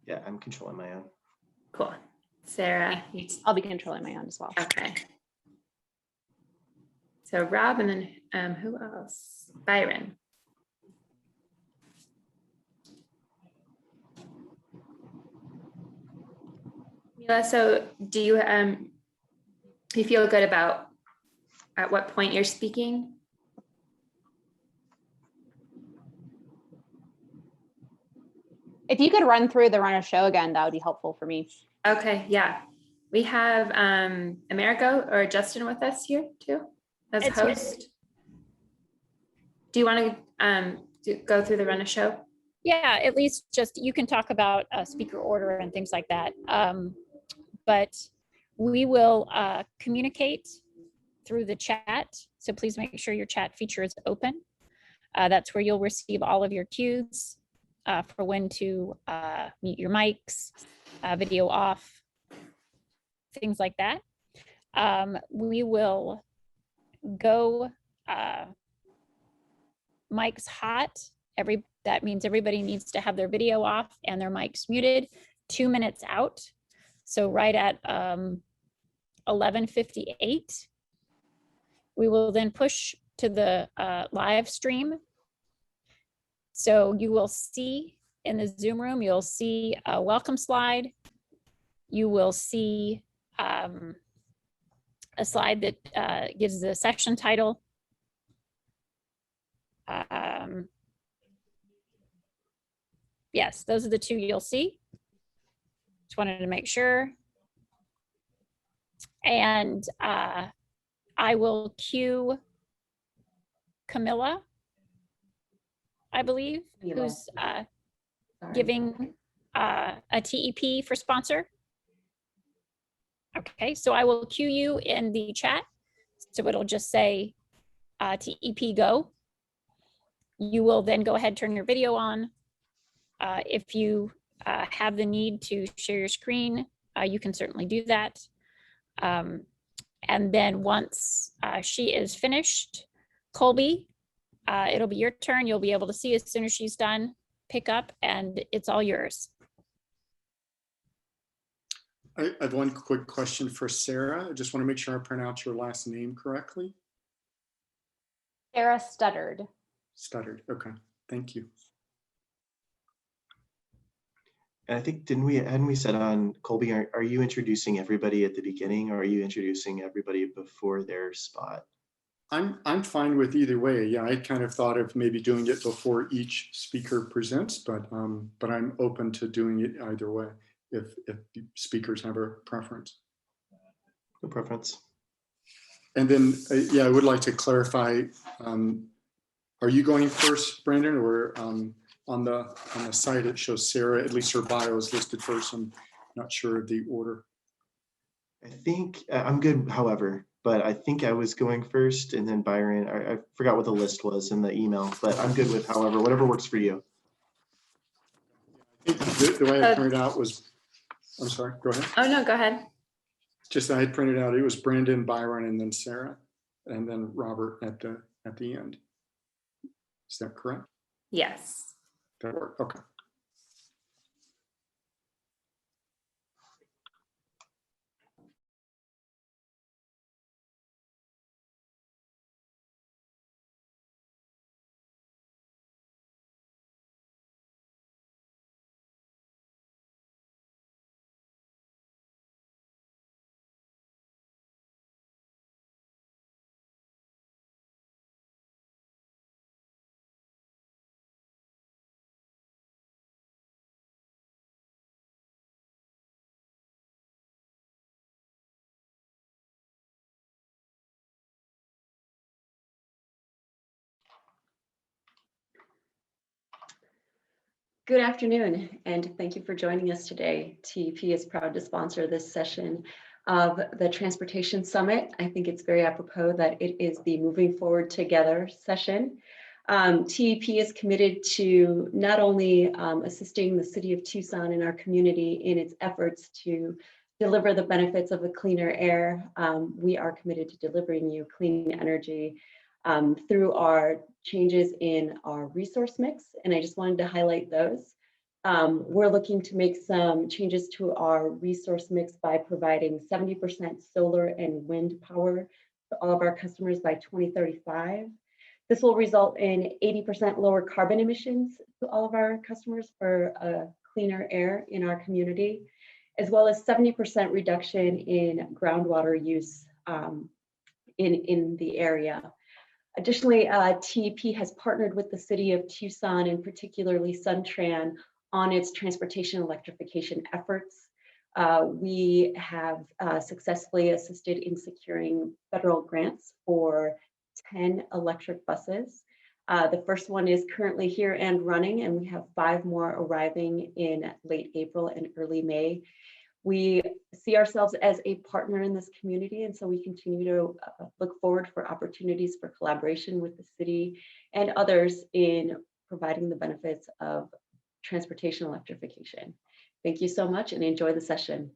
Yeah, I'm controlling my own. Cool. Sarah, I'll be controlling my own as well. okay. So Rob, and then who else? Byron. Mila, so do you feel good about at what point you're speaking? If you could run through the run of show again, that would be helpful for me. Okay, yeah. We have Amerigo or Justin with us here too as It's host. Do you want to go through the run of show? Yeah, at least just you can talk about speaker order and things like that. But we will communicate through the chat. So please make sure your chat feature is open. That's where you'll receive all of your cues for when to mute your mics, video off, things like that. We will go mics hot. That means everybody needs to have their video off and their mics muted 2 minutes out. So right at 11:58, we will then push to the live stream. So you will see in the Zoom room, you'll see a welcome slide. You will see a slide that gives the session title. Yes, those are the two you'll see. Just wanted to make sure. And I will cue Camilla, I believe, who's giving a TEP for sponsor. Okay, so I will cue you in the chat. So it'll just say TEP go. You will then go ahead, turn your video on. If you have the need to share your screen, you can certainly do that. And then once she is finished, Colby, it'll be your turn. You'll be able to see as soon as she's done, pick up, and it's all yours. I have one quick question for Sarah. I just want to make sure I pronounce your last name correctly. Sarah Studdard. Studdard. Okay, thank you. And I think, hadn't we said on Colby, are you introducing everybody at the beginning, or are you introducing everybody before their spot? I'm fine with either way. Yeah, I kind of thought of maybe doing it before each speaker presents, but I'm open to doing it either way if speakers have a preference. No preference. And then, yeah, I would like to clarify, are you going first, Brandon, or on the site it shows Sarah, at least her bio is listed first. I'm not sure of the order. I think I'm good, however, but I think I was going first and then Byron. I forgot what the list was in the email, but I'm good with however, whatever works for you. I think the way I printed out was, I'm sorry, go ahead. Oh, no, go ahead. Just I had printed out, it was Brandon, Byron, and then Sarah, and then Robert at the end. Is that correct? Yes. That worked, okay. Good afternoon, and thank you for joining us today. TEP is proud to sponsor this session of the Transportation Summit. I think it's very apropos that it is the Moving Forward Together session. TEP is committed to not only assisting the city of Tucson and our community in its efforts to deliver the benefits of a cleaner air, we are committed to delivering you clean energy through our changes in our resource mix. And I just wanted to highlight those. We're looking to make some changes to our resource mix by providing 70% solar and wind power to all of our customers by 2035. This will result in 80% lower carbon emissions to all of our customers for cleaner air in our community, as well as 70% reduction in groundwater use in the area. Additionally, TEP has partnered with the city of Tucson and particularly Suntran on its transportation electrification efforts. We have successfully assisted in securing federal grants for 10 electric buses. The first one is currently here and running, and we have 5 more arriving in late April and early May. We see ourselves as a partner in this community, and so we continue to look forward for opportunities for collaboration with the city and others in providing the benefits of transportation electrification. Thank you so much and enjoy the session.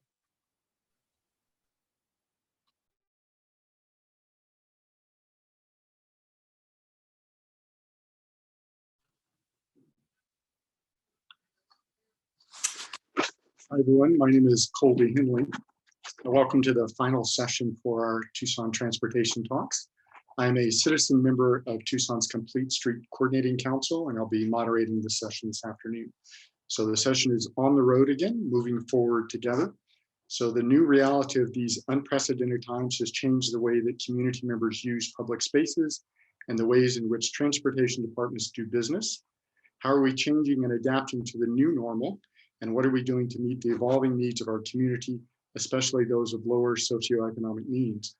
Hi, everyone. My name is Colby Henley. Welcome to the final session for our Tucson Transportation Talks. I'm a citizen member of Tucson's Complete Street Coordinating Council, and I'll be moderating the session this afternoon. So the session is on the road again, moving forward together. So the new reality of these unprecedented times has changed the way that community members use public spaces and the ways in which transportation departments do business. How are we changing and adapting to the new normal? And what are we doing to meet the evolving needs of our community, especially those of lower socioeconomic means?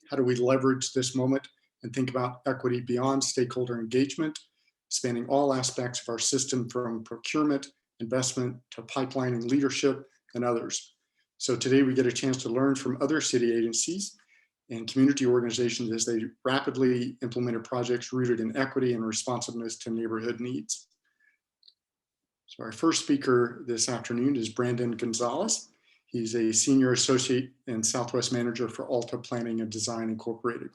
How do we leverage this moment and think about equity beyond stakeholder engagement, spanning all aspects of our system from procurement, investment, to pipelining leadership, and others? So today we get a chance to learn from other city agencies and community organizations as they rapidly implemented projects rooted in equity and responsiveness to neighborhood needs. So our first speaker this afternoon is Brandon Gonzalez. He's a senior associate and Southwest manager for Alta Planning and Design Incorporated.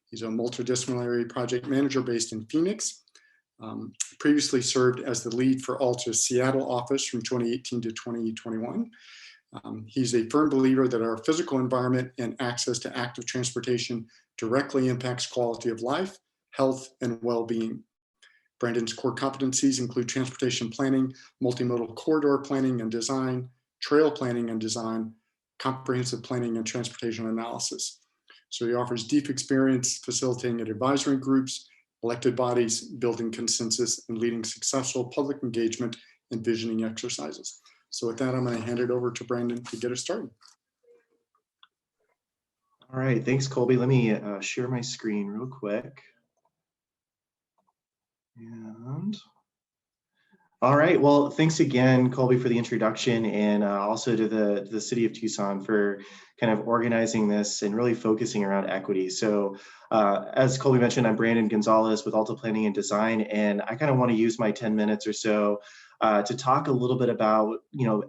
He's a multidisciplinary project manager based in Phoenix. Previously served as the lead for Alta's Seattle office from 2018 to 2021. He's a firm believer that our physical environment and access to active transportation directly impacts quality of life, health, and well-being. Brandon's core competencies include transportation planning, multimodal corridor planning and design, trail planning and design, comprehensive planning and transportation analysis. So he offers deep experience facilitating at advisory groups, elected bodies, building consensus, and leading successful public engagement and visioning exercises. So with that, I'm going to hand it over to Brandon to get us started. All right, thanks, Colby. Let me share my screen real quick. And all right, well, thanks again, Colby, for the introduction, and also to the city of Tucson for kind of organizing this and really focusing around equity. So as Colby mentioned, I'm Brandon Gonzalez with Alta Planning and Design, and I kind of want to use my 10 minutes or so to talk a little bit about,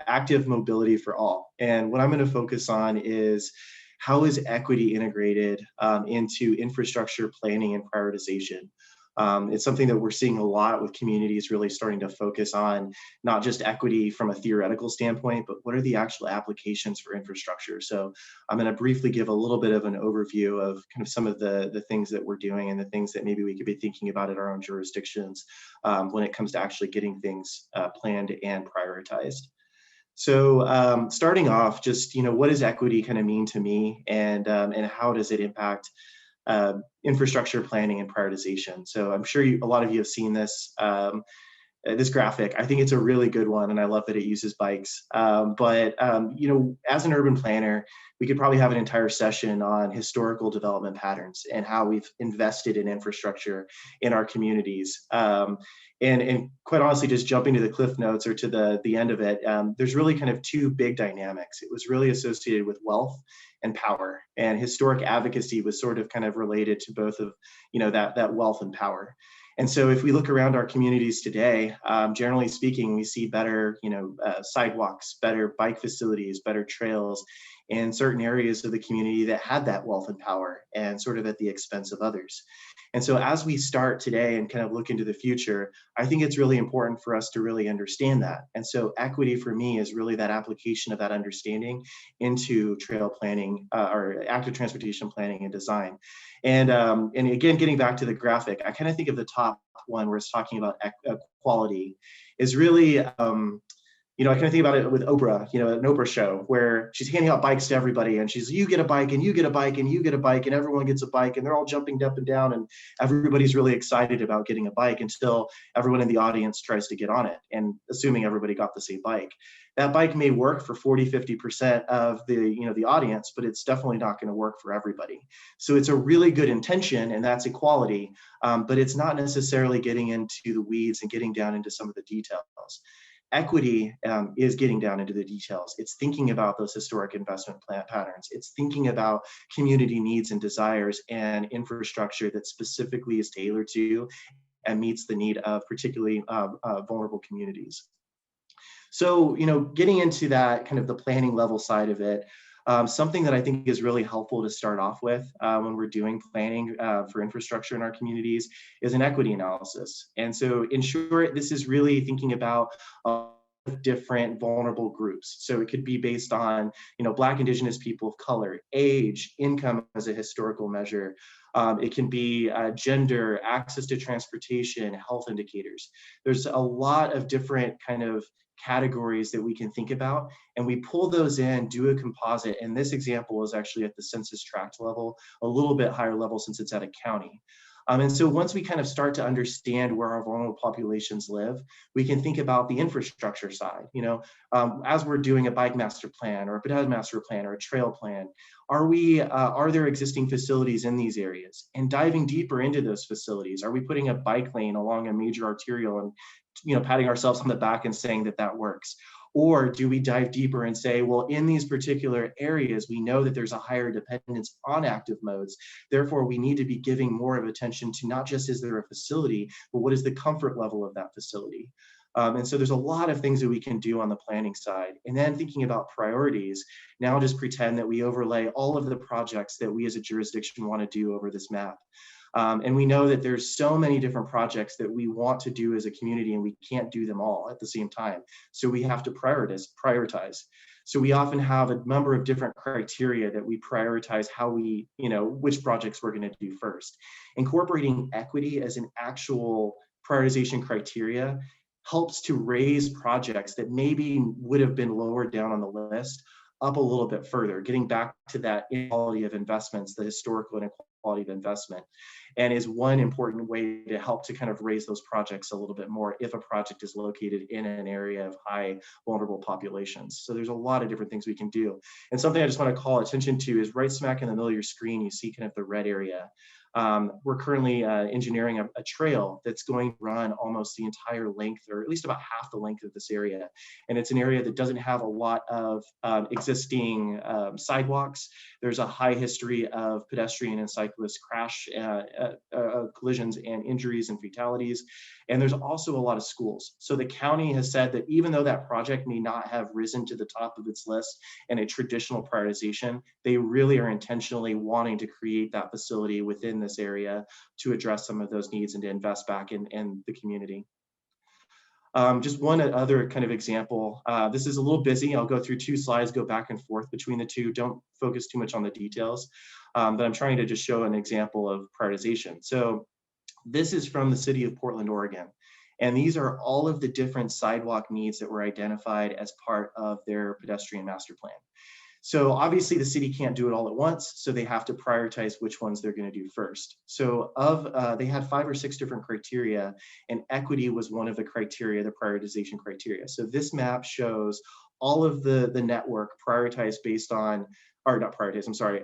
active mobility for all. And what I'm going to focus on is how is equity integrated into infrastructure planning and prioritization. It's something that we're seeing a lot with communities really starting to focus on, not just equity from a theoretical standpoint, but what are the actual applications for infrastructure. So I'm going to briefly give a little bit of an overview of kind of some of the things that we're doing and the things that maybe we could be thinking about at our own jurisdictions when it comes to actually getting things planned and prioritized. So starting off, just, what does equity kind of mean to me, and how does it impact infrastructure planning and prioritization? So I'm sure a lot of you have seen this this graphic. I think it's a really good one, and I love that it uses bikes. But as an urban planner, we could probably have an entire session on historical development patterns and how we've invested in infrastructure in our communities. And quite honestly, just jumping to the cliff notes or to the end of it, there's really kind of two big dynamics. It was really associated with wealth and power, and historic advocacy was sort of kind of related to both of that wealth and power. And so if we look around our communities today, generally speaking, we see better sidewalks, better bike facilities, better trails, in certain areas of the community that had that wealth and power, and sort of at the expense of others. And so as we start today and kind of look into the future, I think it's really important for us to really understand that. And so equity for me is really that application of that understanding into trail planning or active transportation planning and design. And again, getting back to the graphic, I kind of think of the top one where it's talking about equality is really, I kind of think about it with Oprah, an Oprah show where she's handing out bikes to everybody and she's, you get a bike and you get a bike and you get a bike and everyone gets a bike and they're all jumping up and down and everybody's really excited about getting a bike until everyone in the audience tries to get on it, and assuming everybody got the same bike. That bike may work for 40, 50% of the audience, but it's definitely not going to work for everybody. So it's a really good intention, and that's equality, but it's not necessarily getting into the weeds and getting down into some of the details. Equity is getting down into the details. It's thinking about those historic investment plan patterns. It's thinking about community needs and desires and infrastructure that specifically is tailored to and meets the need of particularly vulnerable communities. So, getting into that kind of the planning level side of it, something that I think is really helpful to start off with when we're doing planning for infrastructure in our communities is an equity analysis. And so in short, this is really thinking about different vulnerable groups. So it could be based on, Black, Indigenous people of color, age, income as a historical measure. It can be gender, access to transportation, health indicators. There's a lot of different kind of categories that we can think about, and we pull those in, do a composite. And this example is actually at the census tract level, a little bit higher level since it's at a county. And so once we kind of start to understand where our vulnerable populations live, we can think about the infrastructure side. As we're doing a bike master plan or a pedestrian master plan or a trail plan, are there existing facilities in these areas? And diving deeper into those facilities, are we putting a bike lane along a major arterial and patting ourselves on the back and saying that works? Or do we dive deeper and say, well, in these particular areas, we know that there's a higher dependence on active modes. Therefore, we need to be giving more of attention to not just is there a facility, but what is the comfort level of that facility? And so there's a lot of things that we can do on the planning side. And then thinking about priorities, now just pretend that we overlay all of the projects that we as a jurisdiction want to do over this map. And we know that there's so many different projects that we want to do as a community, and we can't do them all at the same time. So we have to prioritize. So we often have a number of different criteria that we prioritize how we, which projects we're going to do first. Incorporating equity as an actual prioritization criteria helps to raise projects that maybe would have been lower down on the list up a little bit further, getting back to that inequality of investments, the historical inequality of investment, and is one important way to help to kind of raise those projects a little bit more if a project is located in an area of high vulnerable populations. So there's a lot of different things we can do. And something I just want to call attention to is right smack in the middle of your screen, you see kind of the red area. We're currently engineering a trail that's going to run almost the entire length, or at least about half the length of this area. And it's an area that doesn't have a lot of existing sidewalks. There's a high history of pedestrian and cyclist crash collisions and injuries and fatalities. And there's also a lot of schools. So the county has said that even though that project may not have risen to the top of its list in a traditional prioritization, they really are intentionally wanting to create that facility within this area to address some of those needs and to invest back in the community. Just one other kind of example. This is a little busy. I'll go through 2 slides, go back and forth between the two. Don't focus too much on the details, but I'm trying to just show an example of prioritization. So this is from the city of Portland, Oregon. And these are all of the different sidewalk needs that were identified as part of their pedestrian master plan. So obviously the city can't do it all at once, so they have to prioritize which ones they're going to do first. So they had 5 or 6 different criteria, and equity was one of the criteria, the prioritization criteria. So this map shows all of the network prioritized based on, or not prioritized, I'm sorry,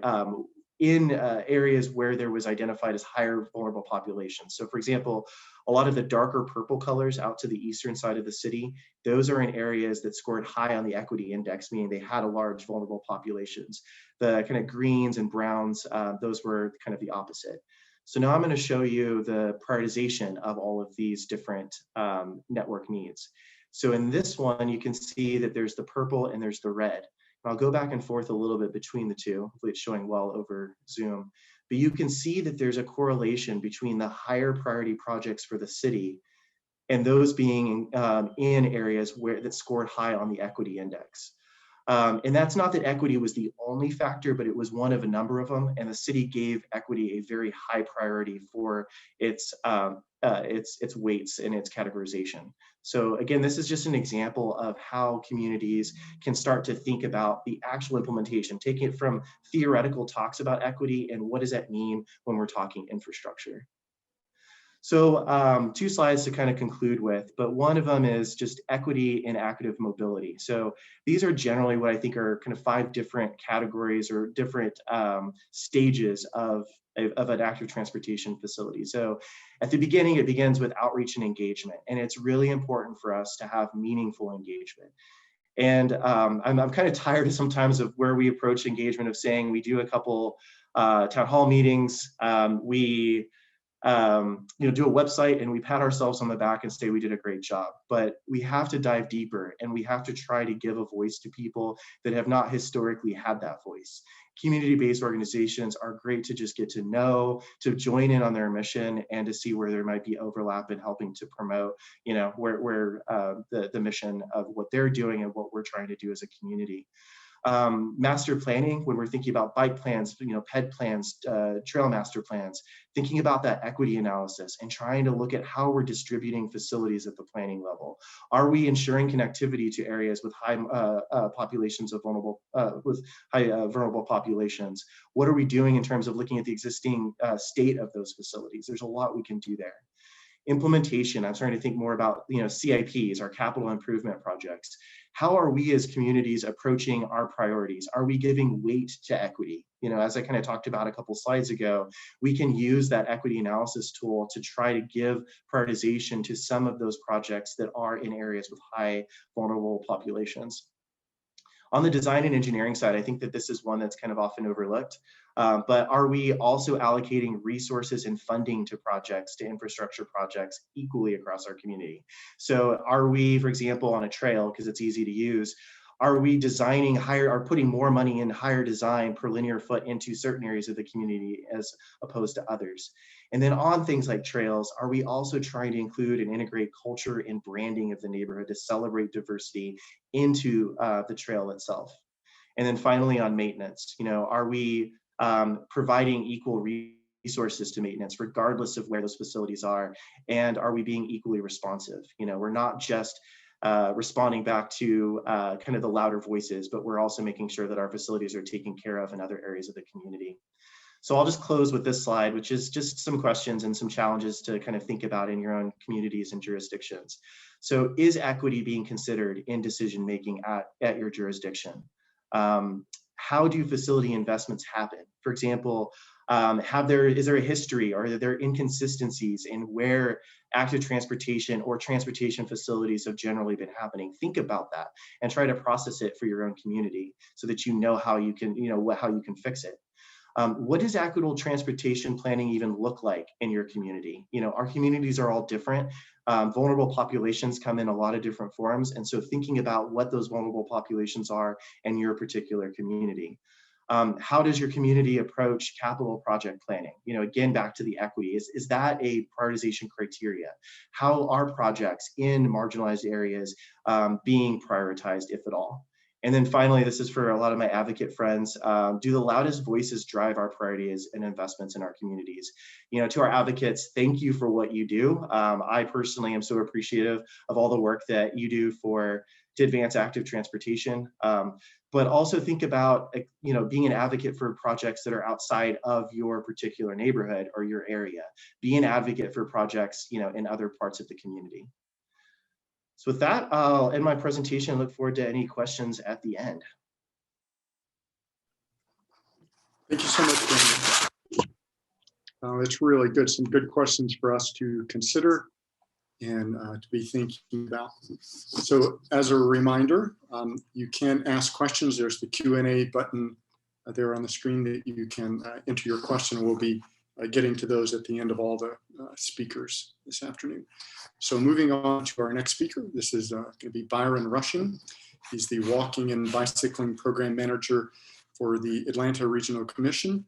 in areas where there was identified as higher vulnerable populations. So for example, a lot of the darker purple colors out to the eastern side of the city, those are in areas that scored high on the equity index, meaning they had a large vulnerable populations. The kind of greens and browns, those were kind of the opposite. So now I'm going to show you the prioritization of all of these different network needs. So in this one, you can see that there's the purple and there's the red. I'll go back and forth a little bit between the two. Hopefully it's showing well over Zoom. But you can see that there's a correlation between the higher priority projects for the city and those being in areas where that scored high on the equity index. And that's not that equity was the only factor, but it was one of a number of them. And the city gave equity a very high priority for its weights and its categorization. So again, this is just an example of how communities can start to think about the actual implementation, taking it from theoretical talks about equity and what does that mean when we're talking infrastructure. So 2 slides to kind of conclude with, but one of them is just equity and active mobility. So these are generally what I think are kind of 5 different categories or different stages of an active transportation facility. So at the beginning, it begins with outreach and engagement, and it's really important for us to have meaningful engagement. And I'm kind of tired sometimes of where we approach engagement of saying we do a couple town hall meetings, we do a website and we pat ourselves on the back and say we did a great job. But we have to dive deeper and we have to try to give a voice to people that have not historically had that voice. Community-based organizations are great to just get to know, to join in on their mission, and to see where there might be overlap in helping to promote, where the mission of what they're doing and what we're trying to do as a community. Master planning, when we're thinking about bike plans, ped plans, trail master plans, thinking about that equity analysis and trying to look at how we're distributing facilities at the planning level. Are we ensuring connectivity to areas with high populations of vulnerable populations? What are we doing in terms of looking at the existing state of those facilities? There's a lot we can do there. Implementation, I'm starting to think more about CIPs, our capital improvement projects. How are we as communities approaching our priorities? Are we giving weight to equity? As I kind of talked about a couple slides ago, we can use that equity analysis tool to try to give prioritization to some of those projects that are in areas with high vulnerable populations. On the design and engineering side, I think that this is one that's kind of often overlooked, but are we also allocating resources and funding to projects, to infrastructure projects equally across our community? So are we, for example, on a trail, because it's easy to use, are we designing higher or putting more money in higher design per linear foot into certain areas of the community as opposed to others? And then on things like trails, are we also trying to include and integrate culture and branding of the neighborhood to celebrate diversity into the trail itself? And then finally on maintenance, are we providing equal resources to maintenance regardless of where those facilities are? And are we being equally responsive? We're not just responding back to kind of the louder voices, but we're also making sure that our facilities are taken care of in other areas of the community. So I'll just close with this slide, which is just some questions and some challenges to kind of think about in your own communities and jurisdictions. So is equity being considered in decision-making at your jurisdiction? How do facility investments happen? For example, is there a history or are there inconsistencies in where active transportation or transportation facilities have generally been happening? Think about that and try to process it for your own community so that you know how you can, how you can fix it. What does equitable transportation planning even look like in your community? Our communities are all different. Vulnerable populations come in a lot of different forms. And so thinking about what those vulnerable populations are in your particular community. How does your community approach capital project planning? Again, back to the equity, is that a prioritization criteria? How are projects in marginalized areas being prioritized, if at all? And then finally, this is for a lot of my advocate friends, do the loudest voices drive our priorities and investments in our communities? To our advocates, thank you for what you do. I personally am so appreciative of all the work that you do to advance active transportation, but also think about being an advocate for projects that are outside of your particular neighborhood or your area. Be an advocate for projects in other parts of the community. So with that, I'll end my presentation and look forward to any questions at the end. Thank you so much, Brandon. It's really good, some good questions for us to consider and to be thinking about. So as a reminder, you can ask questions. There's the Q&A button there on the screen that you can enter your question. We'll be getting to those at the end of all the speakers this afternoon. So moving on to our next speaker, this is going to be Byron Rushing. He's the Walking and Bicycling Program Manager for the Atlanta Regional Commission.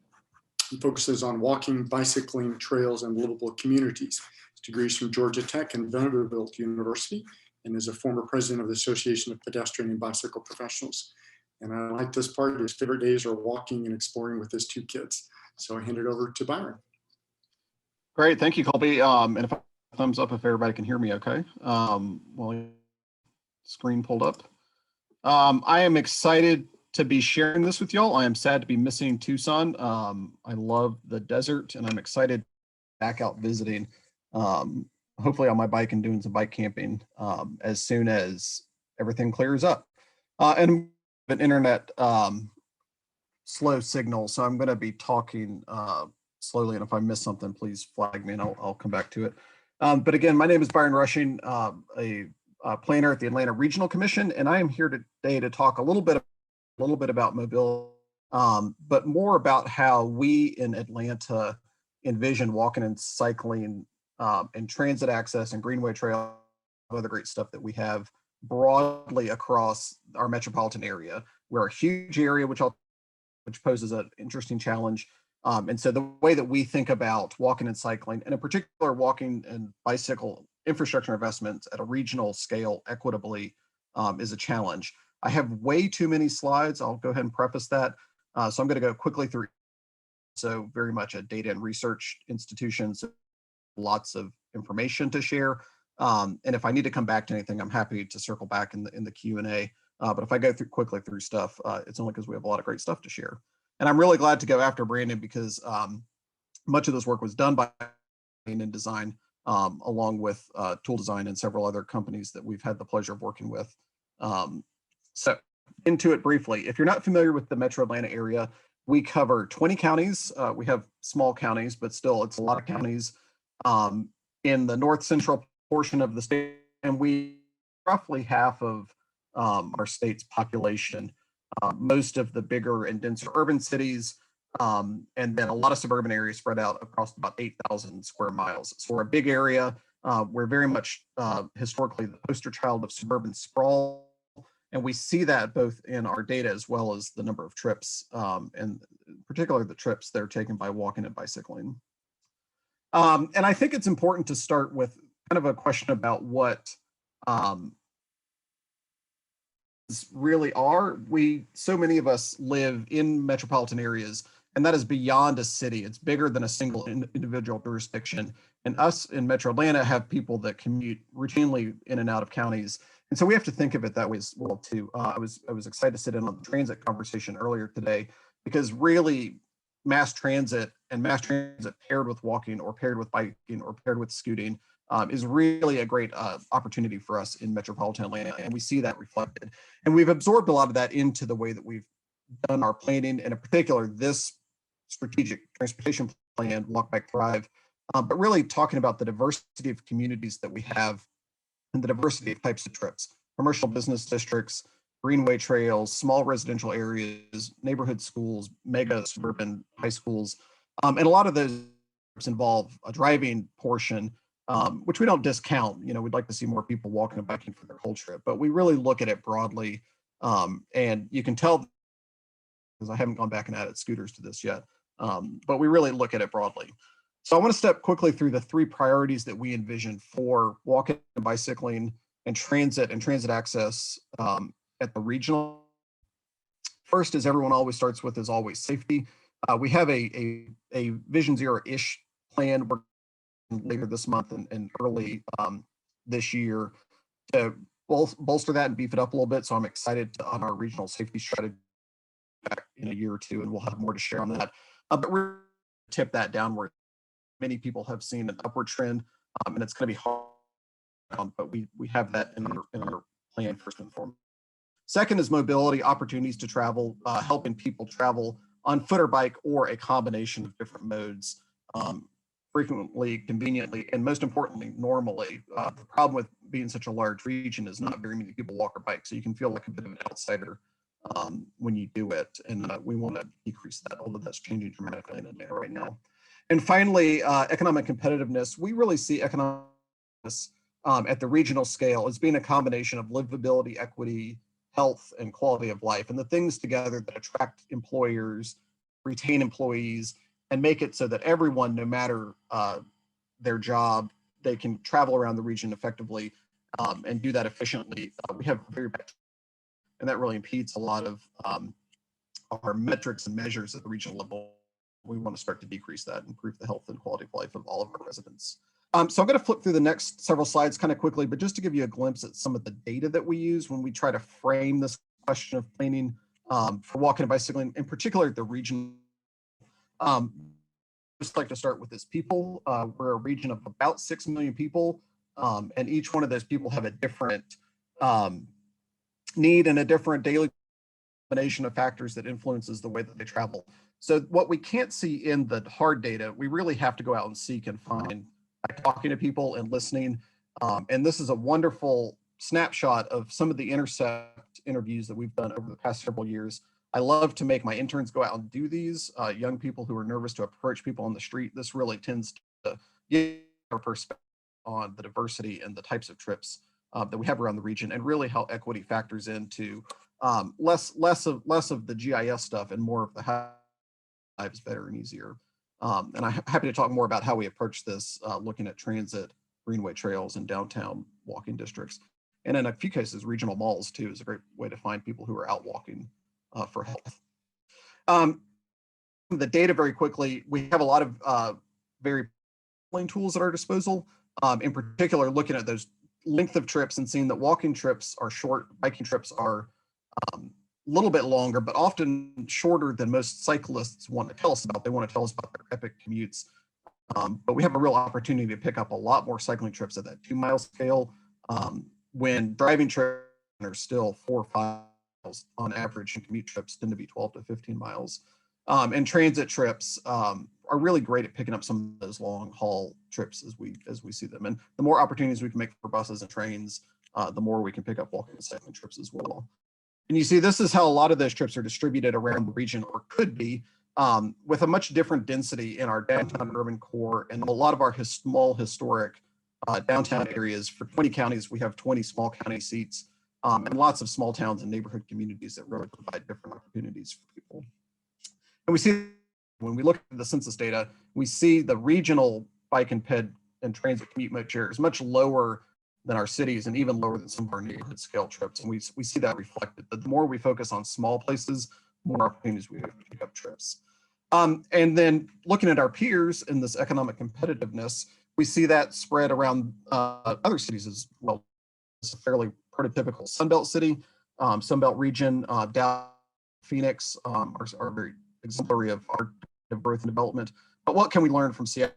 He focuses on walking, bicycling, trails, and livable communities. His degrees from Georgia Tech and Vanderbilt University, and is a former president of the Association of Pedestrian and Bicycle Professionals. And I like this part. His favorite days are walking and exploring with his 2 kids. So I hand it over to Byron. Great, thank you, Colby. And if I thumbs up if everybody can hear me okay. Well, screen pulled up. I am excited to be sharing this with y'all. I am sad to be missing Tucson. I love the desert and I'm excited back out visiting, hopefully on my bike and doing some bike camping as soon as everything clears up. And an internet slow signal, so I'm going to be talking slowly, and if I miss something, please flag me and I'll come back to it. But again, my name is Byron Rushing, a planner at the Atlanta Regional Commission, and I am here today to talk a little bit about mobility, but more about how we in Atlanta envision walking and cycling and transit access and greenway trail, other great stuff that we have broadly across our metropolitan area. We're a huge area, which poses an interesting challenge. And so the way that we think about walking and cycling, and in particular walking and bicycle infrastructure investments at a regional scale equitably is a challenge. I have way too many slides. I'll go ahead and preface that. So I'm going to go quickly through. So very much a data and research institution, so lots of information to share. And if I need to come back to anything, I'm happy to circle back in the Q&A. But if I go quickly through stuff, it's only because we have a lot of great stuff to share. And I'm really glad to go after Brandon because much of this work was done by and design along with Tool Design and several other companies that we've had the pleasure of working with. So into it briefly, if you're not familiar with the Metro Atlanta area, we cover 20 counties. We have small counties, but still it's a lot of counties in the north central portion of the state, and we roughly half of our state's population. Most of the bigger and denser urban cities, and then a lot of suburban areas spread out across about 8,000 square miles. So we're a big area. We're very much historically the poster child of suburban sprawl. And we see that both in our data as well as the number of trips, and particularly the trips that are taken by walking and bicycling. And I think it's important to start with kind of a question about what really are. So many of us live in metropolitan areas, and that is beyond a city. It's bigger than a single individual jurisdiction. And us in Metro Atlanta have people that commute routinely in and out of counties. And so we have to think of it that way as well too. I was excited to sit in on the transit conversation earlier today, because really mass transit paired with walking or paired with biking or paired with scooting is really a great opportunity for us in metropolitan Atlanta. And we see that reflected. And we've absorbed a lot of that into the way that we've done our planning, and in particular, this strategic transportation plan, Walk, Bike, Thrive, but really talking about the diversity of communities that we have and the diversity of types of trips, commercial business districts, greenway trails, small residential areas, neighborhood schools, mega suburban high schools. And a lot of those involve a driving portion, which we don't discount. You know, we'd like to see more people walking and biking for their whole trip, but we really look at it broadly. And you can tell, because I haven't gone back and added scooters to this yet, but we really look at it broadly. So I want to step quickly through the 3 priorities that we envision for walking and bicycling and transit access at the regional. First, as everyone always starts with, is always safety. We have a Vision Zero-ish plan later this month and early this year to bolster that and beef it up a little bit. So I'm excited on our regional safety strategy back in a year or two, and we'll have more to share on that. But we're going to tip that downward. Many people have seen an upward trend, and it's going to be hard, but we have that in our plan first and foremost. Second is mobility, opportunities to travel, helping people travel on foot or bike or a combination of different modes, frequently, conveniently, and most importantly, normally. The problem with being such a large region is not very many people walk or bike, so you can feel like a bit of an outsider when you do it, and we want to decrease that, although that's changing dramatically in Atlanta right now. And finally, economic competitiveness. We really see economic at the regional scale as being a combination of livability, equity, health, and quality of life, and the things together that attract employers, retain employees, and make it so that everyone, no matter their job, they can travel around the region effectively and do that efficiently. We have very bad, and that really impedes a lot of our metrics and measures at the regional level. We want to start to decrease that, improve the health and quality of life of all of our residents. So I'm going to flip through the next several slides kind of quickly, but just to give you a glimpse at some of the data that we use when we try to frame this question of planning for walking and bicycling, in particular at the region. Just like to start with this people. We're a region of about 6 million people, and each one of those people have a different need and a different daily combination of factors that influences the way that they travel. So what we can't see in the hard data, we really have to go out and seek and find by talking to people and listening. And this is a wonderful snapshot of some of the Intercept interviews that we've done over the past several years. I love to make my interns go out and do these. Young people who are nervous to approach people on the street. This really tends to give our perspective on the diversity and the types of trips that we have around the region, and really how equity factors into less of the GIS stuff and more of the how lives better and easier. And I'm happy to talk more about how we approach this, looking at transit, greenway trails, and downtown walking districts. And in a few cases, regional malls too is a great way to find people who are out walking for health. The data very quickly, we have a lot of very tools at our disposal. In particular, looking at those length of trips and seeing that walking trips are short, biking trips are a little bit longer, but often shorter than most cyclists want to tell us about. They want to tell us about their epic commutes. But we have a real opportunity to pick up a lot more cycling trips at that 2-mile scale when driving trips are still 4 or 5 miles on average, and commute trips tend to be 12 to 15 miles. And transit trips are really great at picking up some of those long haul trips as we see them. And the more opportunities we can make for buses and trains, the more we can pick up walking and cycling trips as well. And you see, this is how a lot of those trips are distributed around the region, or could be, with a much different density in our downtown urban core and a lot of our small historic downtown areas. For 20 counties, we have 20 small county seats and lots of small towns and neighborhood communities that really provide different opportunities for people. And we see, when we look at the census data, we see the regional bike and ped and transit commute mode share is much lower than our cities, and even lower than some of our neighborhood scale trips. And we see that reflected. But the more we focus on small places, more opportunities we have to pick up trips. And then looking at our peers in this economic competitiveness, we see that spread around other cities as well. It's a fairly prototypical Sunbelt city, Sunbelt region. Dallas, Phoenix are very exemplary of our growth and development. But what can we learn from Seattle,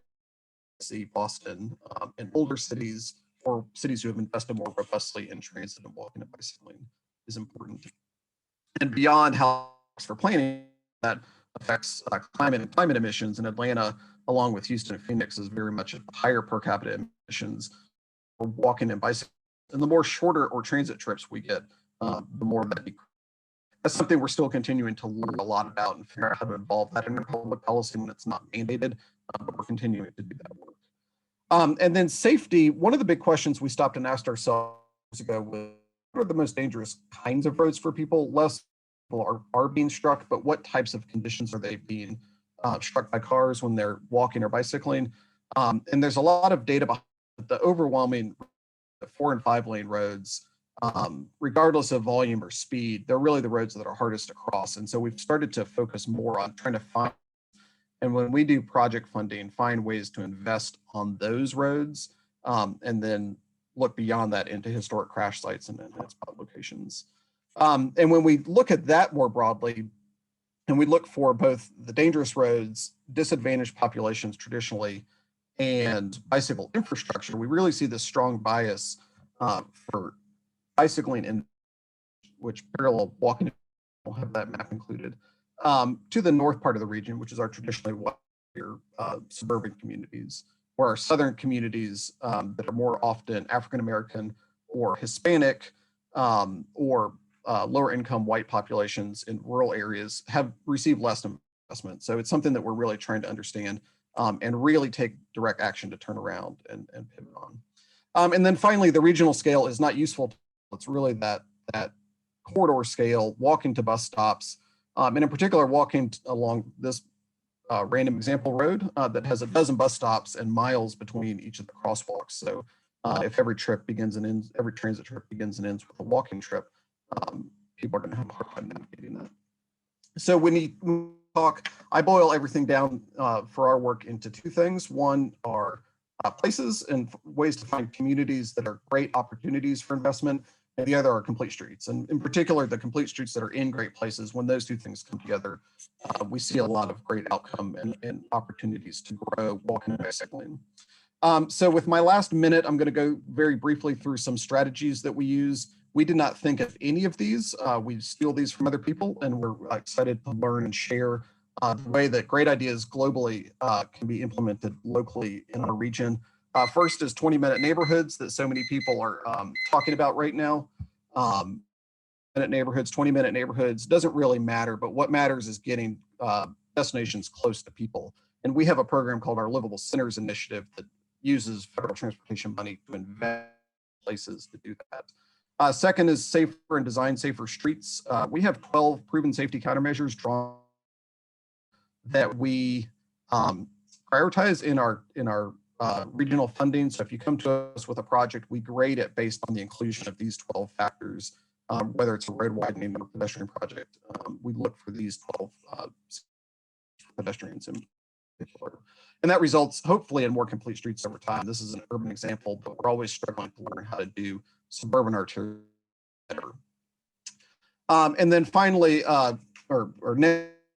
Boston, and older cities, or cities who have invested more robustly in transit and walking and bicycling is important. And beyond how for planning, that affects climate and climate emissions in Atlanta, along with Houston and Phoenix, is very much higher per capita emissions for walking and bicycling. And the more shorter or transit trips we get, the more that decreases. That's something we're still continuing to learn a lot about and figure out how to involve that in public policy when it's not mandated, but we're continuing to do that work. And then safety, one of the big questions we stopped and asked ourselves ago was, what are the most dangerous kinds of roads for people? Less people are being struck, but what types of conditions are they being struck by cars when they're walking or bicycling? And there's a lot of data behind the overwhelming 4 and 5 lane roads, regardless of volume or speed. They're really the roads that are hardest to cross. And so we've started to focus more on trying to find, and when we do project funding, find ways to invest on those roads, and then look beyond that into historic crash sites and hotspot locations. And when we look at that more broadly, and we look for both the dangerous roads, disadvantaged populations traditionally, and bicycle infrastructure, we really see this strong bias for bicycling, in which parallel walking, we'll have that map included, to the north part of the region, which is our traditionally whiter suburban communities, or our southern communities that are more often African-American or Hispanic, or lower income white populations in rural areas have received less investment. So it's something that we're really trying to understand and really take direct action to turn around and pivot on. And then finally, the regional scale is not useful. It's really that corridor scale, walking to bus stops, and in particular, walking along this random example road that has a dozen bus stops and miles between each of the crosswalks. So if every trip begins and ends, every transit trip begins and ends with a walking trip, people are going to have a hard time navigating that. So when you talk, I boil everything down for our work into two things. One are places and ways to find communities that are great opportunities for investment, and the other are complete streets. And in particular, the complete streets that are in great places, when those two things come together, we see a lot of great outcome and opportunities to grow walking and bicycling. So with my last minute, I'm going to go very briefly through some strategies that we use. We did not think of any of these. We steal these from other people, and we're excited to learn and share the way that great ideas globally can be implemented locally in our region. First is 20-minute neighborhoods that so many people are talking about right now. 20-minute neighborhoods doesn't really matter, but what matters is getting destinations close to people. And we have a program called our Livable Centers Initiative that uses federal transportation money to invest in places to do that. Second is safer and design safer streets. We have 12 proven safety countermeasures drawn that we prioritize in our regional funding. So if you come to us with a project, we grade it based on the inclusion of these 12 factors, whether it's a road widening or pedestrian project. We look for these 12 pedestrians in particular. And that results hopefully in more complete streets over time. This is an urban example, but we're always struggling to learn how to do suburban arterial better. And then finally,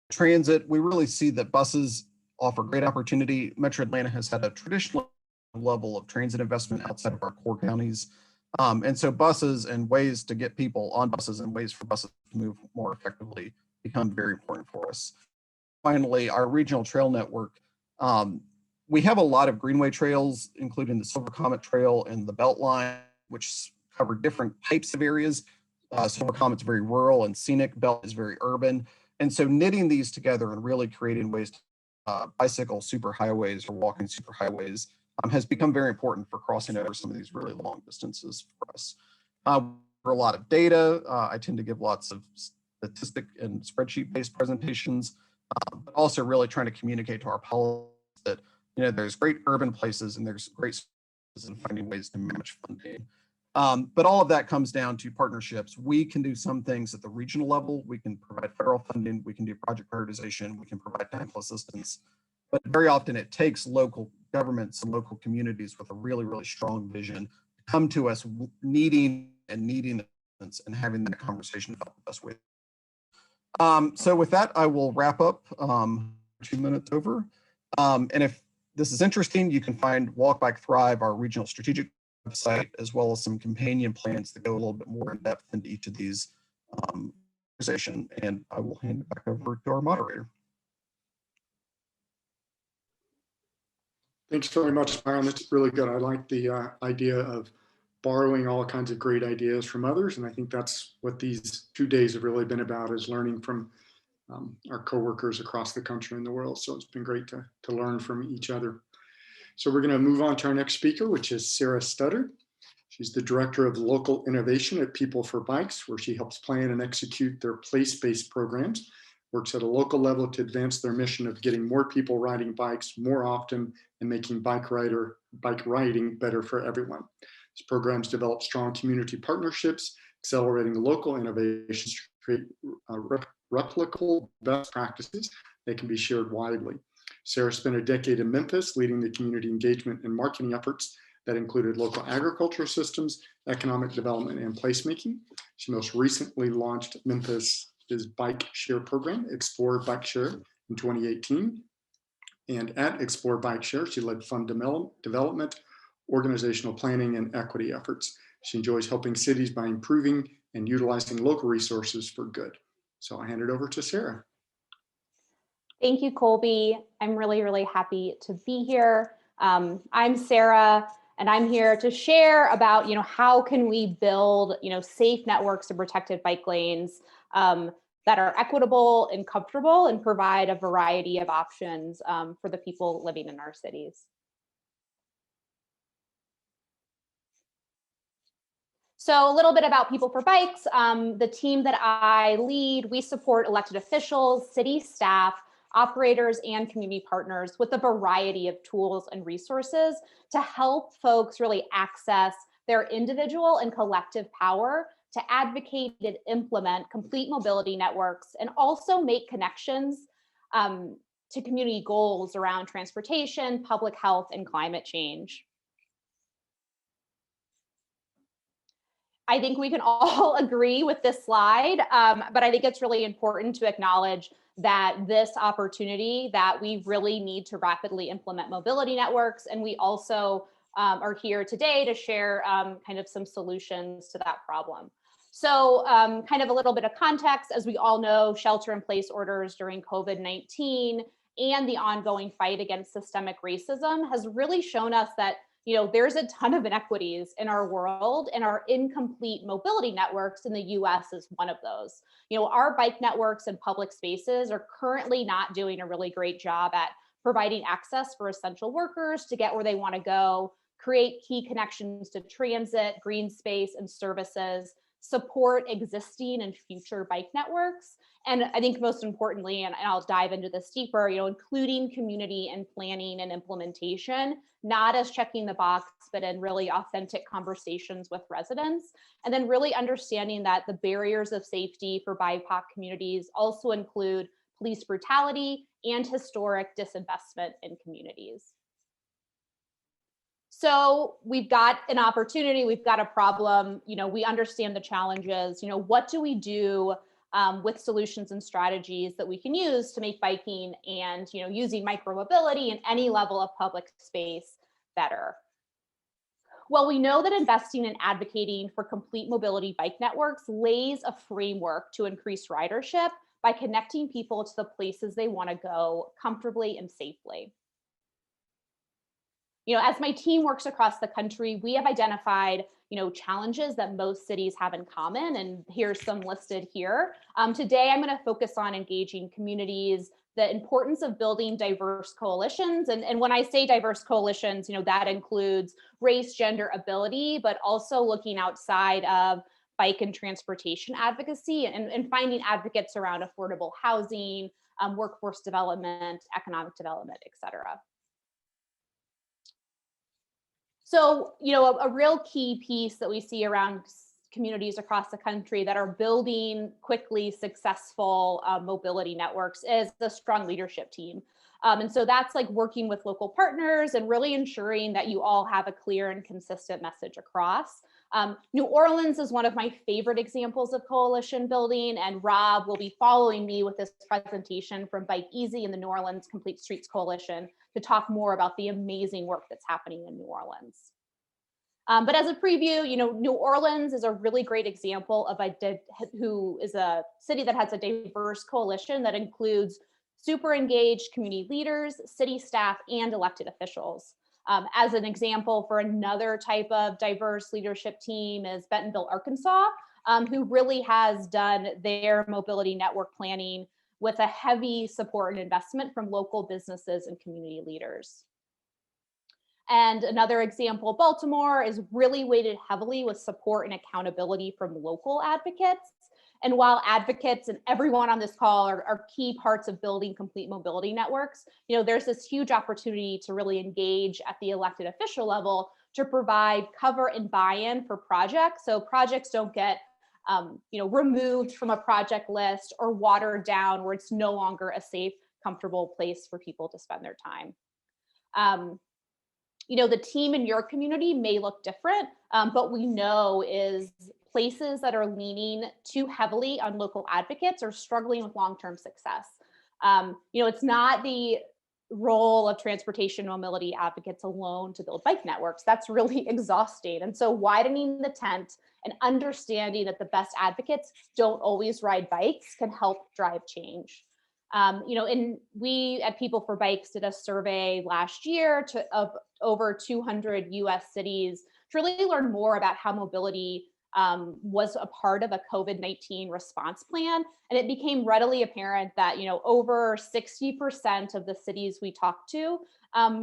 transit, we really see that buses offer great opportunity. Metro Atlanta has had a traditional level of transit investment outside of our core counties. And so buses and ways to get people on buses and ways for buses to move more effectively become very important for us. Finally, our regional trail network. We have a lot of greenway trails, including the Silver Comet Trail and the Beltline, which cover different types of areas. Silver Comet's very rural and scenic, Belt is very urban. And so knitting these together and really creating ways to bicycle superhighways or walking superhighways has become very important for crossing over some of these really long distances for us. For a lot of data, I tend to give lots of statistic and spreadsheet-based presentations, but also really trying to communicate to our policy that there's great urban places and there's great places in finding ways to manage funding. But all of that comes down to partnerships. We can do some things at the regional level. We can provide federal funding. We can do project prioritization. We can provide technical assistance. But very often it takes local governments and local communities with a really, really strong vision to come to us needing assistance and having that conversation about the best way. So with that, I will wrap up 2 minutes over. And if this is interesting, you can find Walk, Bike, Thrive, our regional strategic website, as well as some companion plans that go a little bit more in depth into each of these conversation. And I will hand it back over to our moderator. Thanks very much, Byron. That's really good. I like the idea of borrowing all kinds of great ideas from others. And I think that's what these 2 days have really been about, is learning from our coworkers across the country and the world. So it's been great to learn from each other. So we're going to move on to our next speaker, which is Sarah Studdard. She's the Director of Local Innovation at People for Bikes, where she helps plan and execute their place-based programs, works at a local level to advance their mission of getting more people riding bikes more often and making bike riding better for everyone. These programs develop strong community partnerships, accelerating local innovations to create replicable best practices that can be shared widely. Sarah spent a decade in Memphis leading the community engagement and marketing efforts that included local agricultural systems, economic development, and placemaking. She most recently launched Memphis's bike share program, Explore Bike Share, in 2018. And at Explore Bike Share, she led fund development, organizational planning, and equity efforts. She enjoys helping cities by improving and utilizing local resources for good. So I hand it over to Sarah. Thank you, Colby. I'm really, really happy to be here. I'm Sarah, and I'm here to share about, how can we build, safe networks of protected bike lanes that are equitable and comfortable and provide a variety of options for the people living in our cities. So a little bit about People for Bikes. The team that I lead, we support elected officials, city staff, operators, and community partners with a variety of tools and resources to help folks really access their individual and collective power to advocate and implement complete mobility networks, and also make connections to community goals around transportation, public health, and climate change. I think we can all agree with this slide, but I think it's really important to acknowledge that this opportunity, that we really need to rapidly implement mobility networks. And we also are here today to share kind of some solutions to that problem. So kind of a little bit of context, as we all know, shelter-in-place orders during COVID-19 and the ongoing fight against systemic racism has really shown us that there's a ton of inequities in our world, and our incomplete mobility networks in the US is one of those. Our bike networks and public spaces are currently not doing a really great job at providing access for essential workers to get where they want to go, create key connections to transit, green space, and services, support existing and future bike networks. And I think most importantly, and I'll dive into this deeper, including community and planning and implementation, not as checking the box, but in really authentic conversations with residents. And then really understanding that the barriers of safety for BIPOC communities also include police brutality and historic disinvestment in communities. So we've got an opportunity, we've got a problem, we understand the challenges, what do we do with solutions and strategies that we can use to make biking and using micromobility in any level of public space better? Well, we know that investing and advocating for complete mobility bike networks lays a framework to increase ridership by connecting people to the places they want to go comfortably and safely. As my team works across the country, we have identified challenges that most cities have in common, and here's some listed here. Today, I'm going to focus on engaging communities, the importance of building diverse coalitions. And when I say diverse coalitions, that includes race, gender, ability, but also looking outside of bike and transportation advocacy and finding advocates around affordable housing, workforce development, economic development, et cetera. So, a real key piece that we see around communities across the country that are building quickly successful mobility networks is the strong leadership team. And so that's like working with local partners and really ensuring that you all have a clear and consistent message across. New Orleans is one of my favorite examples of coalition building, and Rob will be following me with this presentation from Bike Easy and the New Orleans Complete Streets Coalition to talk more about the amazing work that's happening in New Orleans. But as a preview, New Orleans is a really great example of who is a city that has a diverse coalition that includes super engaged community leaders, city staff, and elected officials. As an example, for another type of diverse leadership team is Bentonville, Arkansas, who really has done their mobility network planning with a heavy support and investment from local businesses and community leaders. And another example, Baltimore, is really weighted heavily with support and accountability from local advocates. And while advocates and everyone on this call are key parts of building complete mobility networks, there's this huge opportunity to really engage at the elected official level to provide cover and buy-in for projects. So projects don't get removed from a project list or watered down where it's no longer a safe, comfortable place for people to spend their time. The team in your community may look different, but we know is places that are leaning too heavily on local advocates are struggling with long-term success. It's not the role of transportation mobility advocates alone to build bike networks. That's really exhausting. And so widening the tent and understanding that the best advocates don't always ride bikes can help drive change. And we at People for Bikes did a survey last year of over 200 US cities to really learn more about how mobility was a part of a COVID-19 response plan. And it became readily apparent that, over 60% of the cities we talked to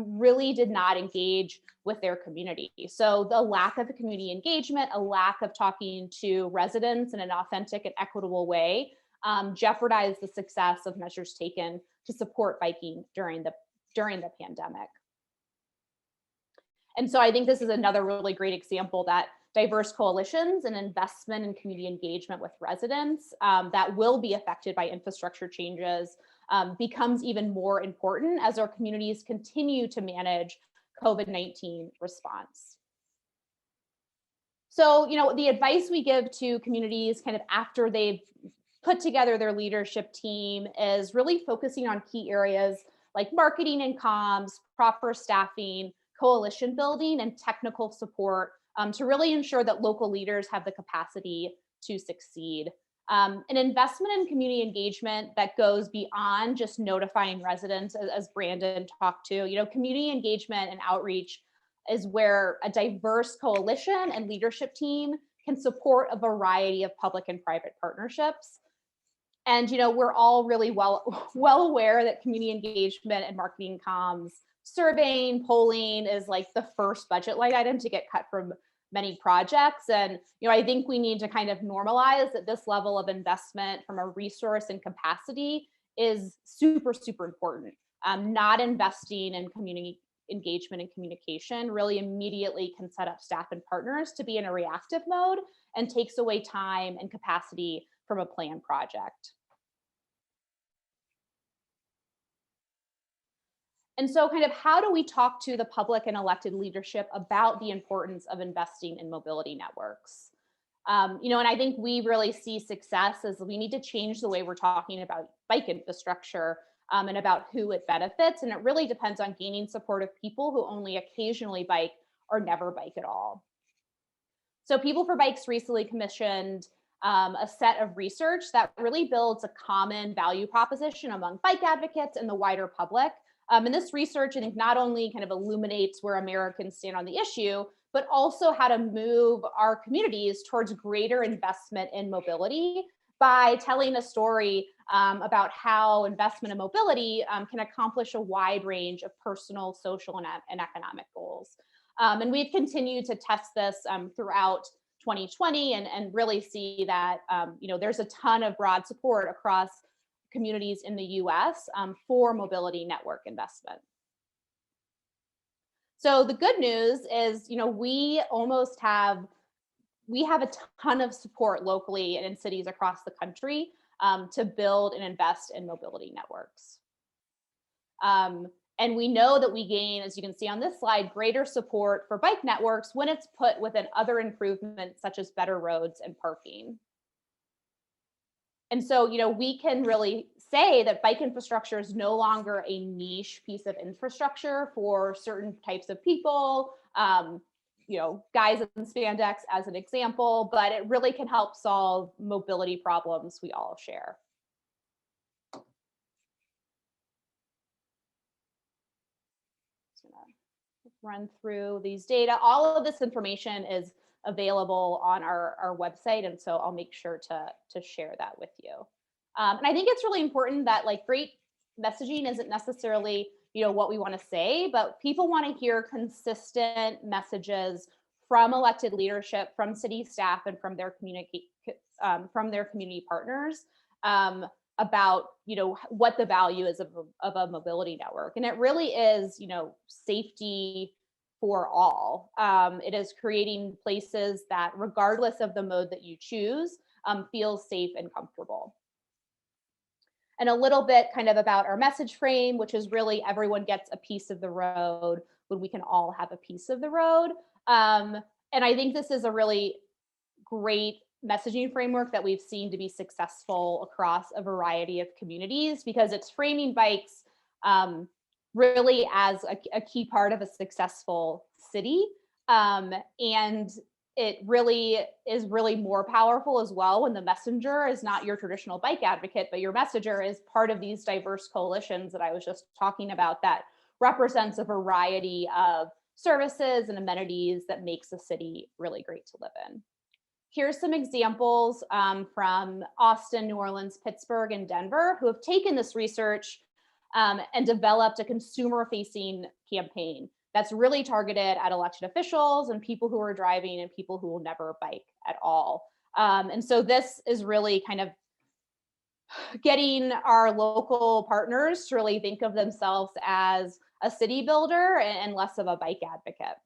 really did not engage with their community. So the lack of community engagement, a lack of talking to residents in an authentic and equitable way jeopardized the success of measures taken to support biking during the pandemic. And so I think this is another really great example that diverse coalitions and investment in community engagement with residents that will be affected by infrastructure changes becomes even more important as our communities continue to manage COVID-19 response. So, the advice we give to communities kind of after they've put together their leadership team is really focusing on key areas like marketing and comms, proper staffing, coalition building, and technical support to really ensure that local leaders have the capacity to succeed. An investment in community engagement that goes beyond just notifying residents, as Brandon talked to. Community engagement and outreach is where a diverse coalition and leadership team can support a variety of public and private partnerships. And we're all really well aware that community engagement and marketing comms, surveying, polling is like the first budget line item to get cut from many projects. And I think we need to kind of normalize that this level of investment from a resource and capacity is super, super important. Not investing in community engagement and communication really immediately can set up staff and partners to be in a reactive mode and takes away time and capacity from a planned project. And so kind of how do we talk to the public and elected leadership about the importance of investing in mobility networks? And I think we really see success as we need to change the way we're talking about bike infrastructure and about who it benefits. And it really depends on gaining support of people who only occasionally bike or never bike at all. So People for Bikes recently commissioned a set of research that really builds a common value proposition among bike advocates and the wider public. And this research, I think, not only kind of illuminates where Americans stand on the issue, but also how to move our communities towards greater investment in mobility by telling a story about how investment in mobility can accomplish a wide range of personal, social, and economic goals. And we've continued to test this throughout 2020 and really see that there's a ton of broad support across communities in the US for mobility network investment. So the good news is, we have a ton of support locally and in cities across the country to build and invest in mobility networks. And we know that we gain, as you can see on this slide, greater support for bike networks when it's put within other improvements such as better roads and parking. And so, we can really say that bike infrastructure is no longer a niche piece of infrastructure for certain types of people, guys in spandex as an example, but it really can help solve mobility problems we all share. Just gonna run through these data. All of this information is available on our website, and so I'll make sure to share that with you. And I think it's really important that great messaging isn't necessarily what we want to say, but people want to hear consistent messages from elected leadership, from city staff, and from their community partners about what the value is of a mobility network. And it really is safety for all. It is creating places that, regardless of the mode that you choose, feel safe and comfortable. And a little bit kind of about our message frame, which is really everyone gets a piece of the road when we can all have a piece of the road. And I think this is a really great messaging framework that we've seen to be successful across a variety of communities, because it's framing bikes really as a key part of a successful city. And it really is more powerful as well when the messenger is not your traditional bike advocate, but your messenger is part of these diverse coalitions that I was just talking about that represents a variety of services and amenities that makes a city really great to live in. here's some examples from Austin, New Orleans, Pittsburgh, and Denver, who have taken this research and developed a consumer-facing campaign that's really targeted at elected officials and people who are driving and people who will never bike at all. And so this is really kind of getting our local partners to really think of themselves as a city builder and less of a bike advocate.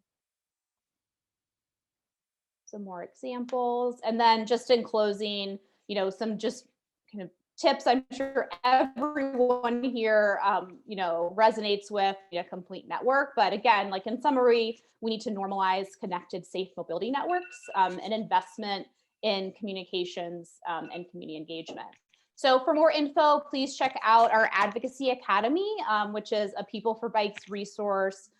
Some more examples. And then just in closing, you know, some just kind of tips I'm sure everyone here, you know, resonates with a complete network. But again, like in summary, we need to normalize connected, safe mobility networks and investment in communications and community engagement. So for more info, please check out our Advocacy Academy, which is a People for Bikes resource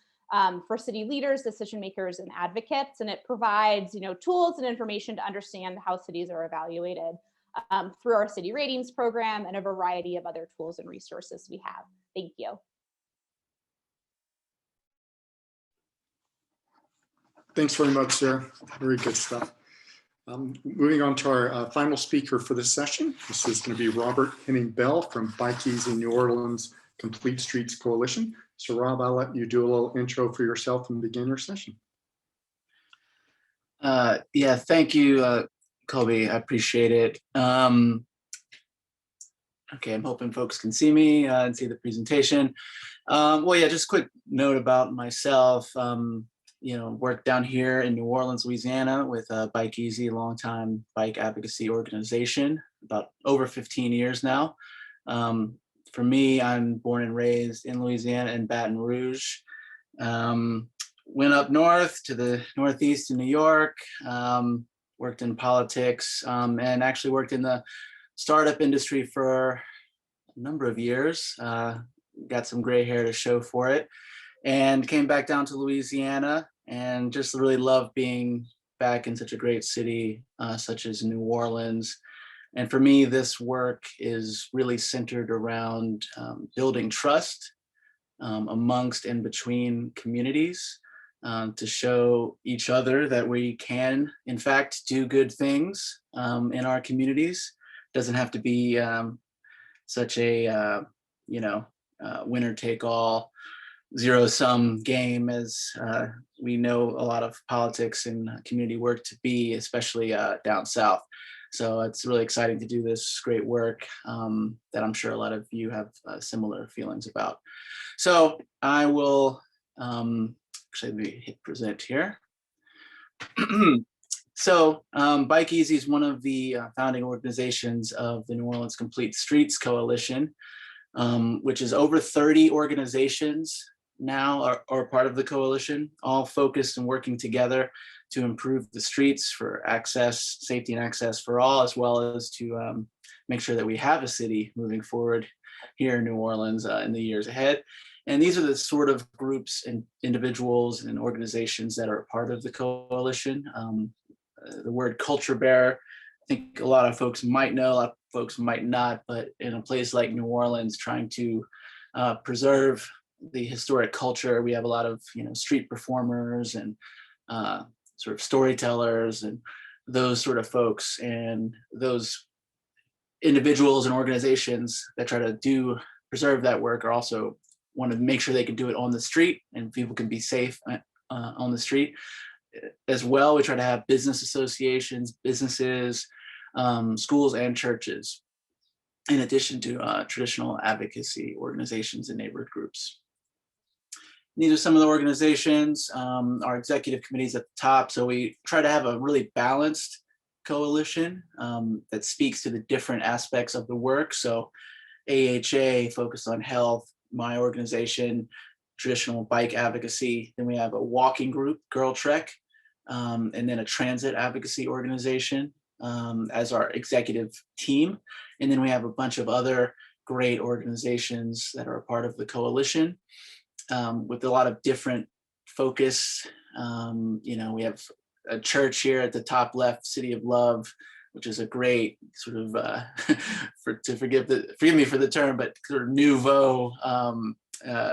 for city leaders, decision makers, and advocates. And it provides, you know, tools and information to understand how cities are evaluated through our city ratings program and a variety of other tools and resources we have. Thank you. Thanks very much, Sarah. Very good stuff. Moving on to our final speaker for this session. This is going to be Robert Henning Bell from Bike Easy New Orleans Complete Streets Coalition. So Rob, I'll let you do a little intro for yourself and begin your session. Yeah, thank you, Colby. I appreciate it. Okay, I'm hoping folks can see me and see the presentation. Well, yeah, just a quick note about myself. You know, work down here in New Orleans, Louisiana with Bike Easy, a longtime bike advocacy organization, about over 15 years now. For me, I'm born and raised in Louisiana in Baton Rouge. Went up north to the Northeast in New York, worked in politics, and actually worked in the startup industry for a number of years. Got some gray hair to show for it, and came back down to Louisiana and just really love being back in such a great city such as New Orleans. And for me, this work is really centered around building trust amongst and between communities to show each other that we can, in fact, do good things in our communities. Doesn't have to be such a, you know, winner take all, zero-sum game as we know a lot of politics and community work to be, especially down south. So it's really exciting to do this great work that I'm sure a lot of you have similar feelings about. So I will actually hit present here. So Bike Easy is one of the founding organizations of the New Orleans Complete Streets Coalition, which is over 30 organizations now are part of the coalition, all focused and working together to improve the streets for access, safety and access for all, as well as to make sure that we have a city moving forward here in New Orleans in the years ahead. And these are the sort of groups and individuals and organizations that are a part of the coalition. The word culture bearer, I think a lot of folks might know, a lot of folks might not, but in a place like New Orleans, trying to preserve the historic culture, we have a lot of, you know, street performers and sort of storytellers and those sort of folks, and those individuals and organizations that try to preserve that work are also want to make sure they can do it on the street and people can be safe on the street as well. We try to have business associations, businesses, schools, and churches, in addition to traditional advocacy organizations and neighborhood groups. These are some of the organizations, our executive committees at the top. So we try to have a really balanced coalition that speaks to the different aspects of the work. So AHA focused on health, my organization, traditional bike advocacy. Then we have a walking group, Girl Trek, and then a transit advocacy organization as our executive team. And then we have a bunch of other great organizations that are a part of the coalition with a lot of different focus. You know, we have a church here at the top left, City of Love, which is a great sort of, forgive me for the term, but sort of nouveau,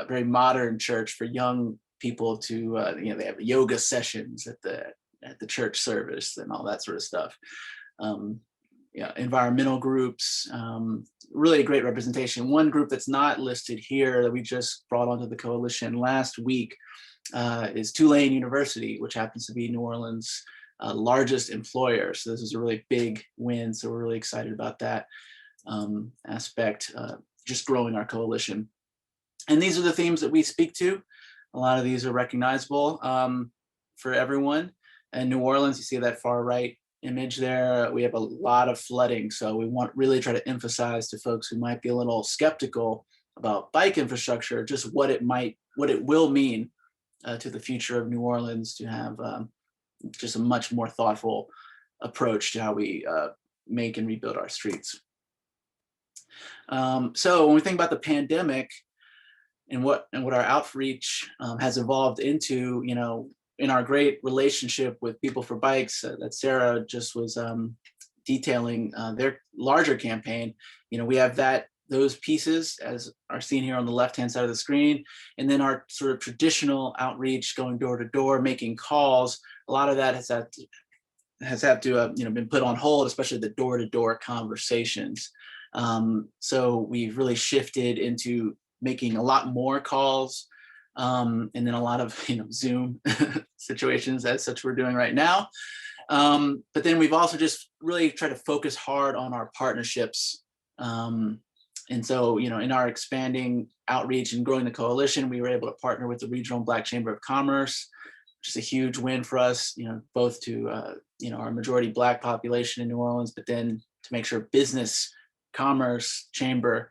very modern church for young people to, you know, they have yoga sessions at the at the church service and all that sort of stuff. Yeah, environmental groups, really a great representation. One group that's not listed here that we just brought onto the coalition last week is Tulane University, which happens to be New Orleans' largest employer. So this is a really big win. So we're really excited about that aspect, just growing our coalition. And these are the themes that we speak to. A lot of these are recognizable for everyone. In New Orleans, you see that far right image there, we have a lot of flooding. So we want really try to emphasize to folks who might be a little skeptical about bike infrastructure, just what it will mean to the future of New Orleans, to have just a much more thoughtful approach to how we make and rebuild our streets. So when we think about the pandemic and what our outreach has evolved into, you know, in our great relationship with People for Bikes that Sarah just was detailing their larger campaign, you know, we have those pieces as are seen here on the left-hand side of the screen, and then our sort of traditional outreach, going door to door, making calls. A lot of that has had to you know, been put on hold, especially the door to door conversations. So we've really shifted into making a lot more calls. And then a lot of, you know, Zoom situations as such we're doing right now. But then we've also just really tried to focus hard on our partnerships. And so, you know, in our expanding outreach and growing the coalition, we were able to partner with the Regional Black Chamber of Commerce, which is a huge win for us, you know, both to, you know, our majority Black population in New Orleans, but then to make sure business commerce chamber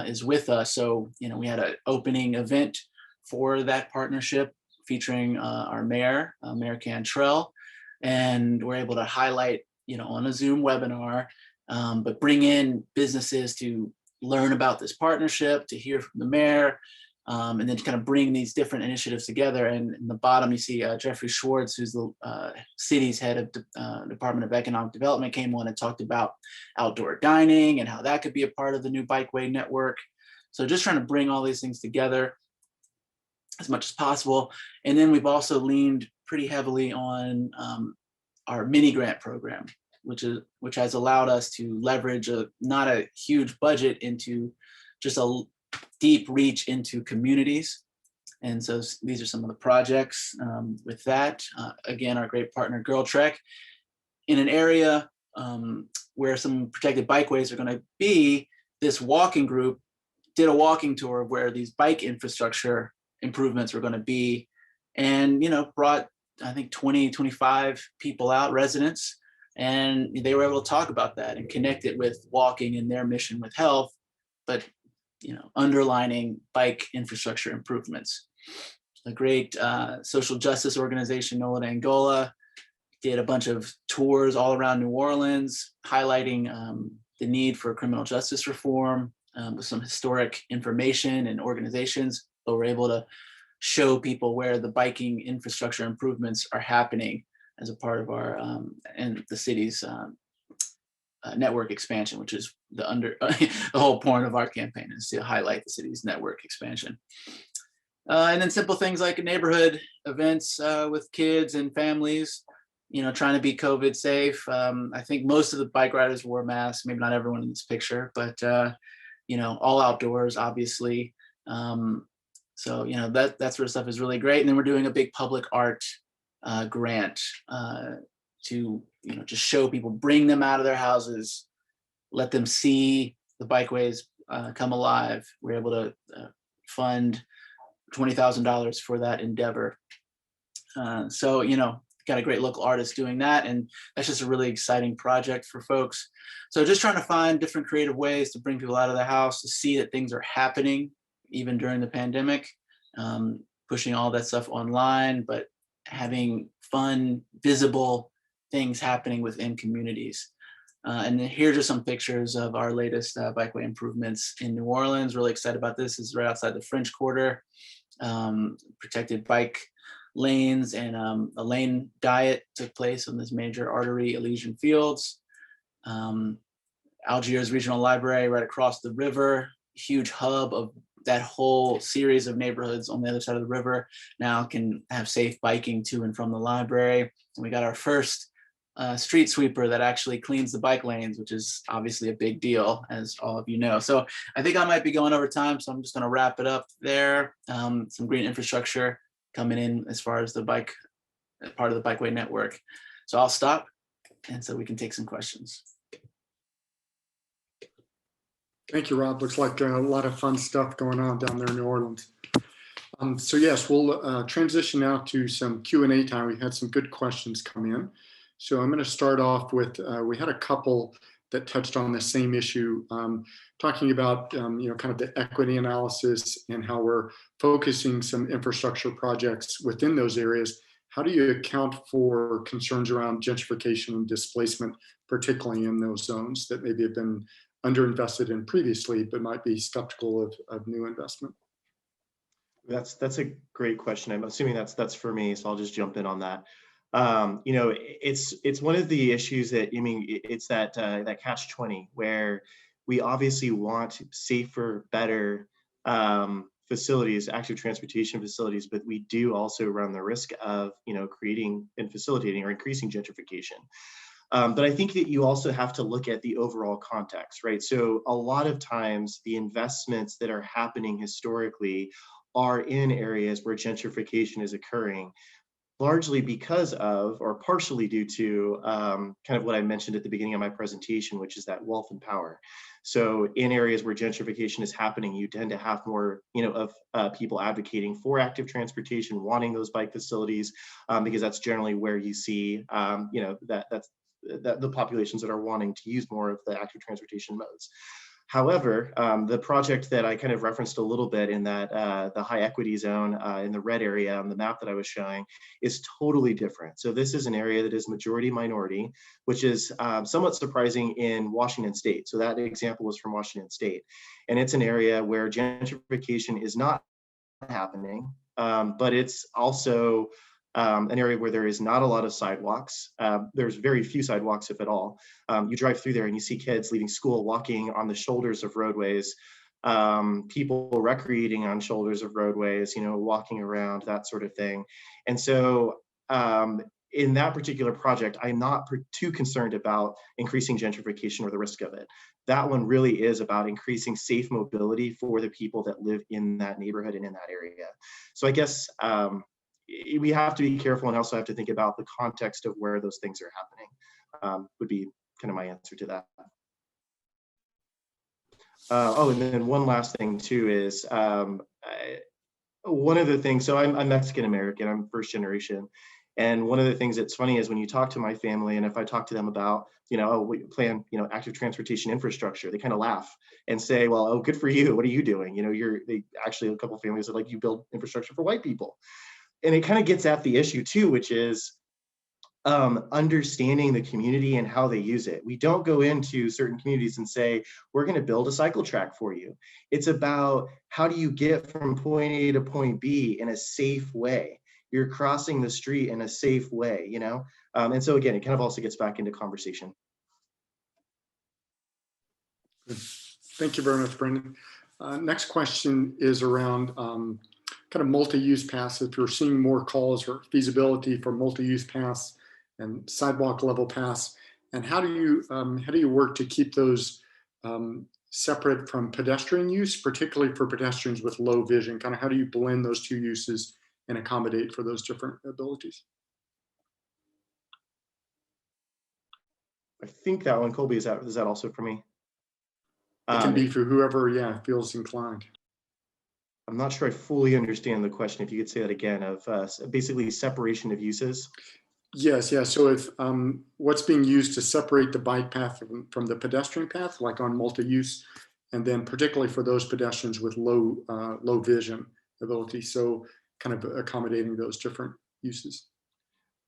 is with us. So, you know, we had an opening event for that partnership featuring our mayor, Mayor Cantrell, and we're able to highlight, you know, on a Zoom webinar, but bring in businesses to learn about this partnership, to hear from the mayor, and then to kind of bring these different initiatives together. And in the bottom, you see Jeffrey Schwartz, who's the city's head of Department of Economic Development, came on and talked about outdoor dining and how that could be a part of the new bikeway network. So just trying to bring all these things together as much as possible. And then we've also leaned pretty heavily on our mini grant program, which has allowed us to leverage not a huge budget into just a deep reach into communities. And so these are some of the projects with that. Again, our great partner Girl Trek, in an area where some protected bikeways are going to be, this walking group did a walking tour of where these bike infrastructure improvements were going to be, and, you know, brought, I think, 25 people out, residents, and they were able to talk about that and connect it with walking and their mission with health, but, you know, underlining bike infrastructure improvements. A great social justice organization, Nola Angola, did a bunch of tours all around New Orleans, highlighting the need for criminal justice reform with some historic information and organizations. But we're able to show people where the biking infrastructure improvements are happening as a part of our and the city's network expansion, which is the whole point of our campaign, is to highlight the city's network expansion. And then simple things like neighborhood events with kids and families, you know, trying to be COVID safe. I think most of the bike riders wore masks, maybe not everyone in this picture, but you know, all outdoors, obviously. So, you know, that sort of stuff is really great. And then we're doing a big public art grant to, you know, just show people, bring them out of their houses, let them see the bikeways come alive. We're able to fund $20,000 for that endeavor. So, you know, got a great local artist doing that, and that's just a really exciting project for folks. So just trying to find different creative ways to bring people out of the house, to see that things are happening even during the pandemic, pushing all that stuff online, but having fun, visible things happening within communities. And then here's just some pictures of our latest bikeway improvements in New Orleans. Really excited about this. This is right outside the French Quarter. Protected bike lanes, and a lane diet took place on this major artery, Elysian Fields. Algiers Regional Library right across the river, huge hub of that whole series of neighborhoods on the other side of the river now can have safe biking to and from the library. And we got our first street sweeper that actually cleans the bike lanes, which is obviously a big deal, as all of you know. So I think I might be going over time, so I'm just going to wrap it up there. Some green infrastructure coming in as far as the bike, part of the bikeway network. So I'll stop, and so we can take some questions. Thank you, Rob. Looks like a lot of fun stuff going on down there in New Orleans. So yes, we'll transition now to some Q&A time. We've had some good questions come in. So I'm going to start off with, we had a couple that touched on the same issue, talking about, kind of the equity analysis and how we're focusing some infrastructure projects within those areas. How do you account for concerns around gentrification and displacement, particularly in those zones that maybe have been underinvested in previously, but might be skeptical of new investment? That's a great question. I'm assuming that's for me, so I'll just jump in on that. It's one of the issues that, I mean, it's that catch-20 where we obviously want safer, better facilities, active transportation facilities, but we do also run the risk of, creating and facilitating or increasing gentrification. But I think that you also have to look at the overall context, right? So a lot of times the investments that are happening historically are in areas where gentrification is occurring, largely because of, or partially due to, kind of what I mentioned at the beginning of my presentation, which is that wealth and power. So in areas where gentrification is happening, you tend to have more, of people advocating for active transportation, wanting those bike facilities, because that's generally where you see, that's the populations that are wanting to use more of the active transportation modes. However, the project that I kind of referenced a little bit in that the high equity zone in the red area on the map that I was showing is totally different. So this is an area that is majority minority, which is somewhat surprising in Washington State. So that example was from Washington State. And it's an area where gentrification is not happening, but it's also an area where there is not a lot of sidewalks. There's very few sidewalks, if at all. You drive through there and you see kids leaving school, walking on the shoulders of roadways, people recreating on shoulders of roadways, walking around, that sort of thing. And so in that particular project, I'm not too concerned about increasing gentrification or the risk of it. That one really is about increasing safe mobility for the people that live in that neighborhood and in that area. So I guess, we have to be careful and also have to think about the context of where those things are happening, would be kind of my answer to that. And then one last thing too is, one of the things, so I'm Mexican American, I'm first generation. And one of the things that's funny is when you talk to my family, and if I talk to them about, we plan, active transportation infrastructure, they kind of laugh and say, well, oh, good for you. What are you doing? They actually, a couple of families are like, you build infrastructure for white people. And it kind of gets at the issue too, which is understanding the community and how they use it. We don't go into certain communities and say, we're going to build a cycle track for you. It's about how do you get from point A to point B in a safe way. You're crossing the street in a safe way, And so again, it kind of also gets back into conversation. Good. Thank you very much, Brendan. Next question is around kind of multi-use paths. If you're seeing more calls or feasibility for multi-use paths and sidewalk level paths, and how do you work to keep those separate from pedestrian use, particularly for pedestrians with low vision? Kind of how do you blend those two uses and accommodate for those different abilities? I think that one, Colby, is that also for me? It can be for whoever, feels inclined. I'm not sure I fully understand the question. If you could say that again, of basically separation of uses. Yes, yeah. So if what's being used to separate the bike path from the pedestrian path, like on multi-use, and then particularly for those pedestrians with low vision ability, so kind of accommodating those different uses.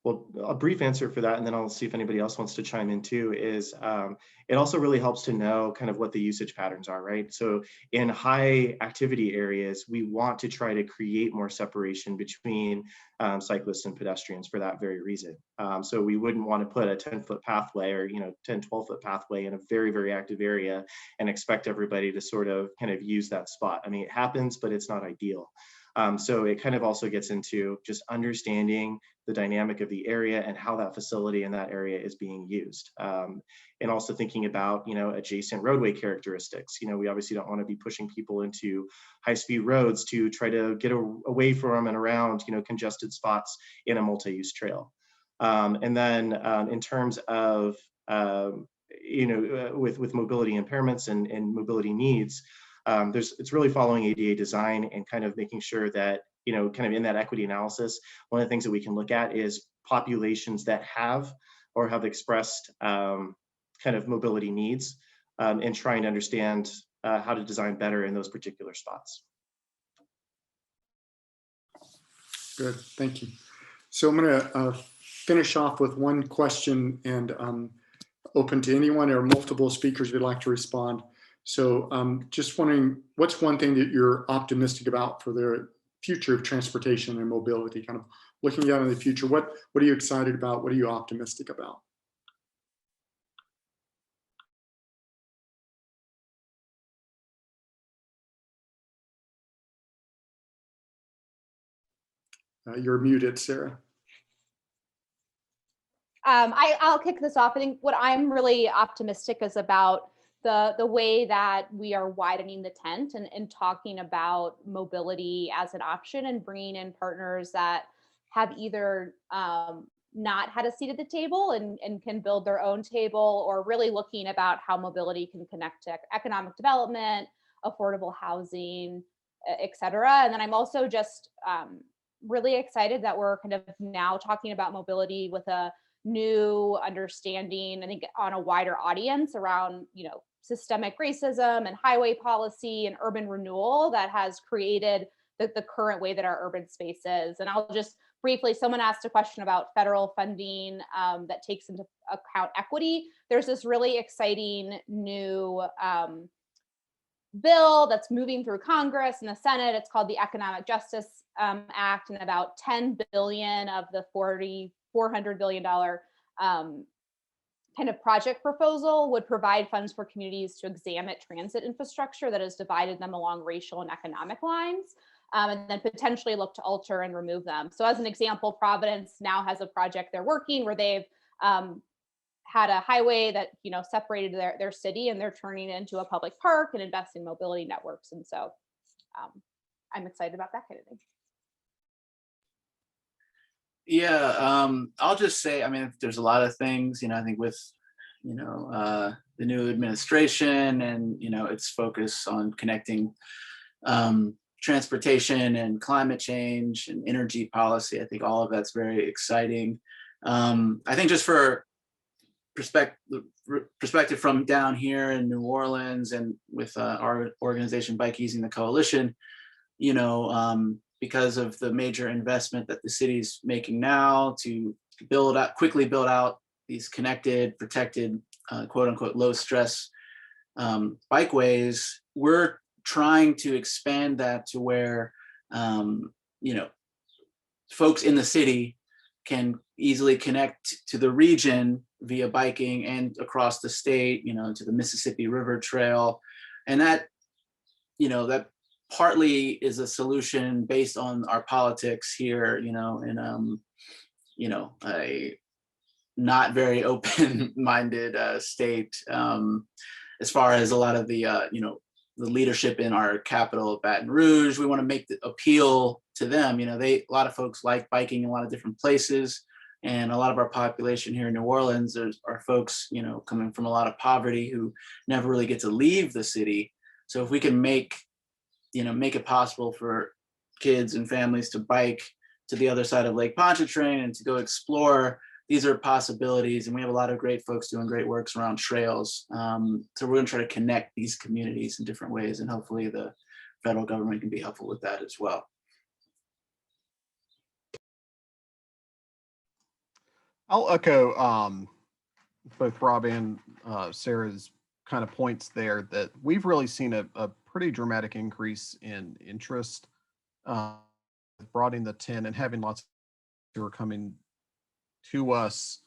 Well, a brief answer for that, and then I'll see if anybody else wants to chime in too, is it also really helps to know kind of what the usage patterns are, right? So in high activity areas, we want to try to create more separation between cyclists and pedestrians for that very reason. So we wouldn't want to put a 10-foot pathway or 10, 12-foot pathway in a very, very active area and expect everybody to sort of kind of use that spot. I mean, it happens, but it's not ideal. So it kind of also gets into just understanding the dynamic of the area and how that facility in that area is being used. And also thinking about, adjacent roadway characteristics. We obviously don't want to be pushing people into high-speed roads to try to get away from and around, congested spots in a multi-use trail. And then in terms of, with mobility impairments and mobility needs, it's really following ADA design and kind of making sure that, kind of in that equity analysis, one of the things that we can look at is populations that have or have expressed kind of mobility needs and trying to understand how to design better in those particular spots. Good, thank you. So I'm going to finish off with one question and open to anyone or multiple speakers who'd like to respond. So just wondering, what's one thing that you're optimistic about for the future of transportation and mobility, kind of looking out in the future? What are you excited about? What are you optimistic about? You're muted, Sarah. I'll kick this off. I think what I'm really optimistic is about the way that we are widening the tent and talking about mobility as an option and bringing in partners that have either not had a seat at the table and can build their own table, or really looking about how mobility can connect to economic development, affordable housing, et cetera. And then I'm also just really excited that we're kind of now talking about mobility with a new understanding, I think, on a wider audience around, systemic racism and highway policy and urban renewal that has created the current way that our urban space is. And I'll just briefly, someone asked a question about federal funding that takes into account equity. There's this really exciting new bill that's moving through Congress and the Senate. It's called the Economic Justice Act, and about $10 billion of the $400 billion kind of project proposal would provide funds for communities to examine transit infrastructure that has divided them along racial and economic lines, and then potentially look to alter and remove them. So as an example, Providence now has a project they're working where they've had a highway that separated their city, and they're turning it into a public park and investing in mobility networks. And so I'm excited about that kind of thing. Yeah, I'll just say, I mean, there's a lot of things, I think with, the new administration and, its focus on connecting transportation and climate change and energy policy. I think all of that's very exciting. I think just for perspective from down here in New Orleans and with our organization, Bike Easing the Coalition, because of the major investment that the city's making now to quickly build out these connected, protected, quote unquote, low stress bikeways, we're trying to expand that to where, folks in the city can easily connect to the region via biking and across the state, to the Mississippi River Trail. And that, that partly is a solution based on our politics here, in a not very open-minded state, as far as a lot of the, the leadership in our capital, Baton Rouge. We want to make the appeal to them. A lot of folks like biking in a lot of different places, and a lot of our population here in New Orleans are folks, coming from a lot of poverty who never really get to leave the city. So if we can make it possible for kids and families to bike to the other side of Lake Pontchartrain and to go explore, these are possibilities. And we have a lot of great folks doing great works around trails. So we're going to try to connect these communities in different ways, and hopefully the federal government can be helpful with that as well. I'll echo both Rob and Sarah's kind of points there that we've really seen a pretty dramatic increase in interest, broadening the 10 and having lots who are coming to us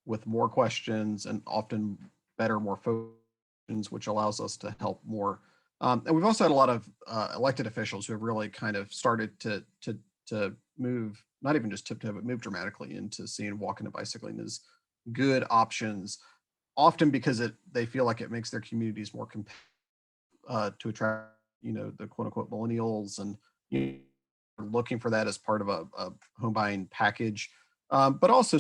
with more questions and often better, more focus, which allows us to help more. And we've also had a lot of elected officials who have really kind of started to move, not even just tiptoe, but move dramatically into seeing walking and bicycling as good options, often because they feel like it makes their communities more to attract, the quote unquote millennials, and looking for that as part of a home buying package, but also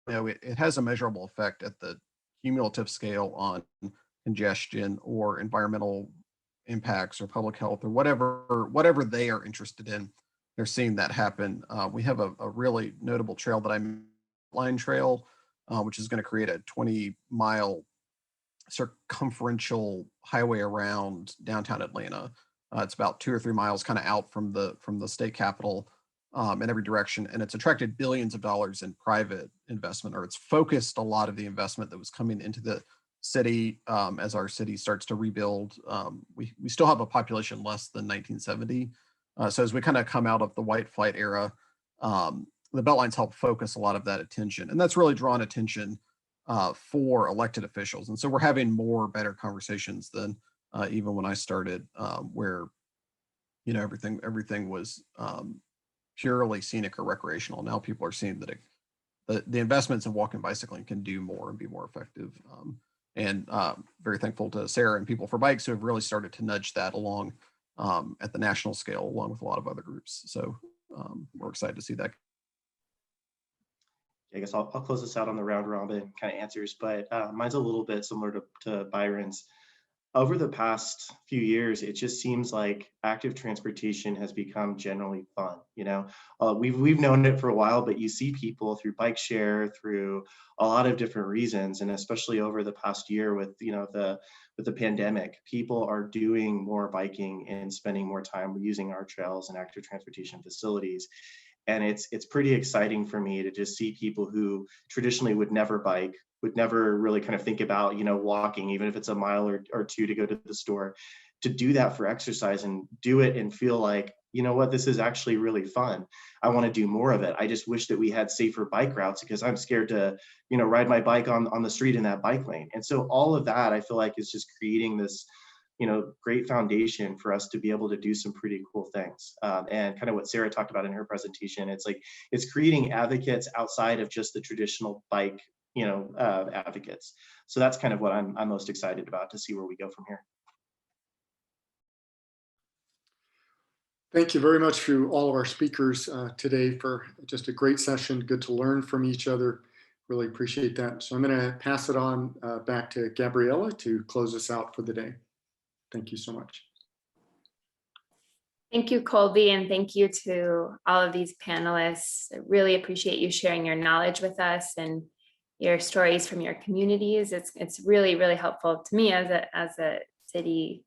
it has a measurable effect at the cumulative scale on congestion or environmental impacts or public health or whatever they are interested in. They're seeing that happen. We have a really notable trail that Line Trail, which is going to create a 20-mile circumferential highway around downtown Atlanta. It's about 2 or 3 miles kind of out from the state capitol in every direction. And it's attracted billions of dollars in private investment, or it's focused a lot of the investment that was coming into the city as our city starts to rebuild. We still have a population less than 1970. So as we kind of come out of the white flight era, the Beltlines help focus a lot of that attention. And that's really drawn attention for elected officials. And so we're having better conversations than even when I started, where, everything was purely scenic or recreational. Now people are seeing that the investments in walking and bicycling can do more and be more effective. And very thankful to Sarah and People for Bikes who have really started to nudge that along at the national scale, along with a lot of other groups. So we're excited to see that. I guess I'll close this out on the round robin kind of answers, but mine's a little bit similar to Byron's. Over the past few years, it just seems like active transportation has become generally fun. We've known it for a while, but you see people through bike share, through a lot of different reasons, and especially over the past year with the pandemic, people are doing more biking and spending more time using our trails and active transportation facilities. And it's pretty exciting for me to just see people who traditionally would never bike, would never really kind of think about, walking, even if it's a mile or two to go to the store, to do that for exercise and do it and feel like, this is actually really fun. I want to do more of it. I just wish that we had safer bike routes because I'm scared to, ride my bike on the street in that bike lane. And so all of that, I feel like, is just creating this great foundation for us to be able to do some pretty cool things. And kind of what Sarah talked about in her presentation, it's creating advocates outside of just the traditional bike, advocates. So that's kind of what I'm most excited about, to see where we go from here. Thank you very much to all of our speakers today for just a great session. Good to learn from each other. Really appreciate that. So I'm going to pass it on back to Gabriella to close us out for the day. Thank you so much. Thank you, Colby, and thank you to all of these panelists. I really appreciate you sharing your knowledge with us and your stories from your communities. It's really, really helpful to me as a city,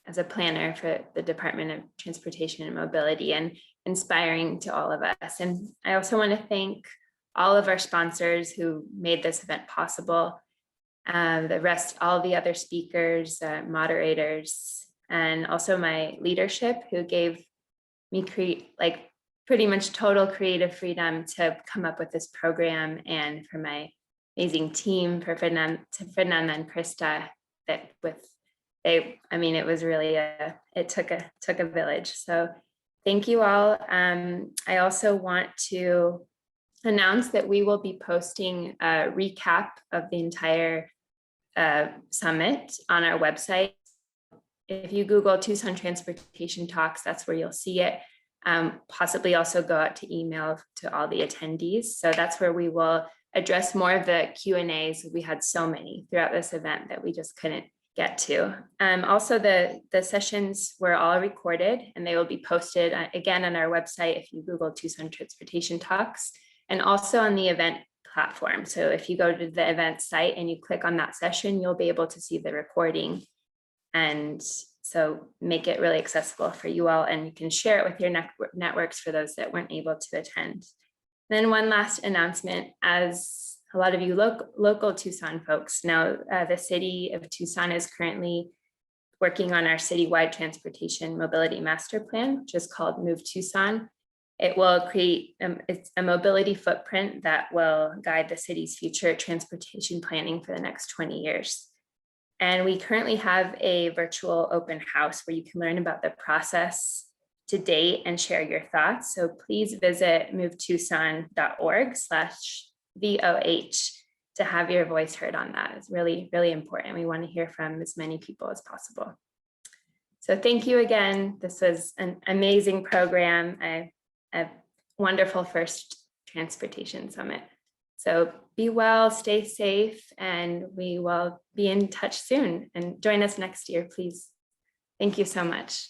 as a planner for the Department of Transportation and Mobility, and inspiring to all of us. And I also want to thank all of our sponsors who made this event possible. All the other speakers, moderators, and also my leadership, who gave me pretty much total creative freedom to come up with this program, and for my amazing team, for Fernanda and Krista, it was really it took a village. So thank you all. I also want to announce that we will be posting a recap of the entire summit on our website. If you Google Tucson Transportation Talks, that's where you'll see it. Possibly also go out to email to all the attendees. So that's where we will address more of the Q&As. We had so many throughout this event that we just couldn't get to. Also, the sessions were all recorded, and they will be posted again on our website if you Google Tucson Transportation Talks, and also on the event platform. So if you go to the event site and you click on that session, you'll be able to see the recording, and so make it really accessible for you all, and you can share it with your networks for those that weren't able to attend. Then one last announcement, as a lot of you local Tucson folks know, the city of Tucson is currently working on our citywide transportation mobility master plan, which is called Move Tucson. It will create it's a mobility footprint that will guide the city's future transportation planning for the next 20 years. And we currently have a virtual open house where you can learn about the process to date and share your thoughts. So please visit movetucson.org/VOH to have your voice heard on that. It's really, really important. We want to hear from as many people as possible. So thank you again. This was an amazing program, a wonderful first transportation summit. So be well, stay safe, and we will be in touch soon. And join us next year, please. Thank you so much.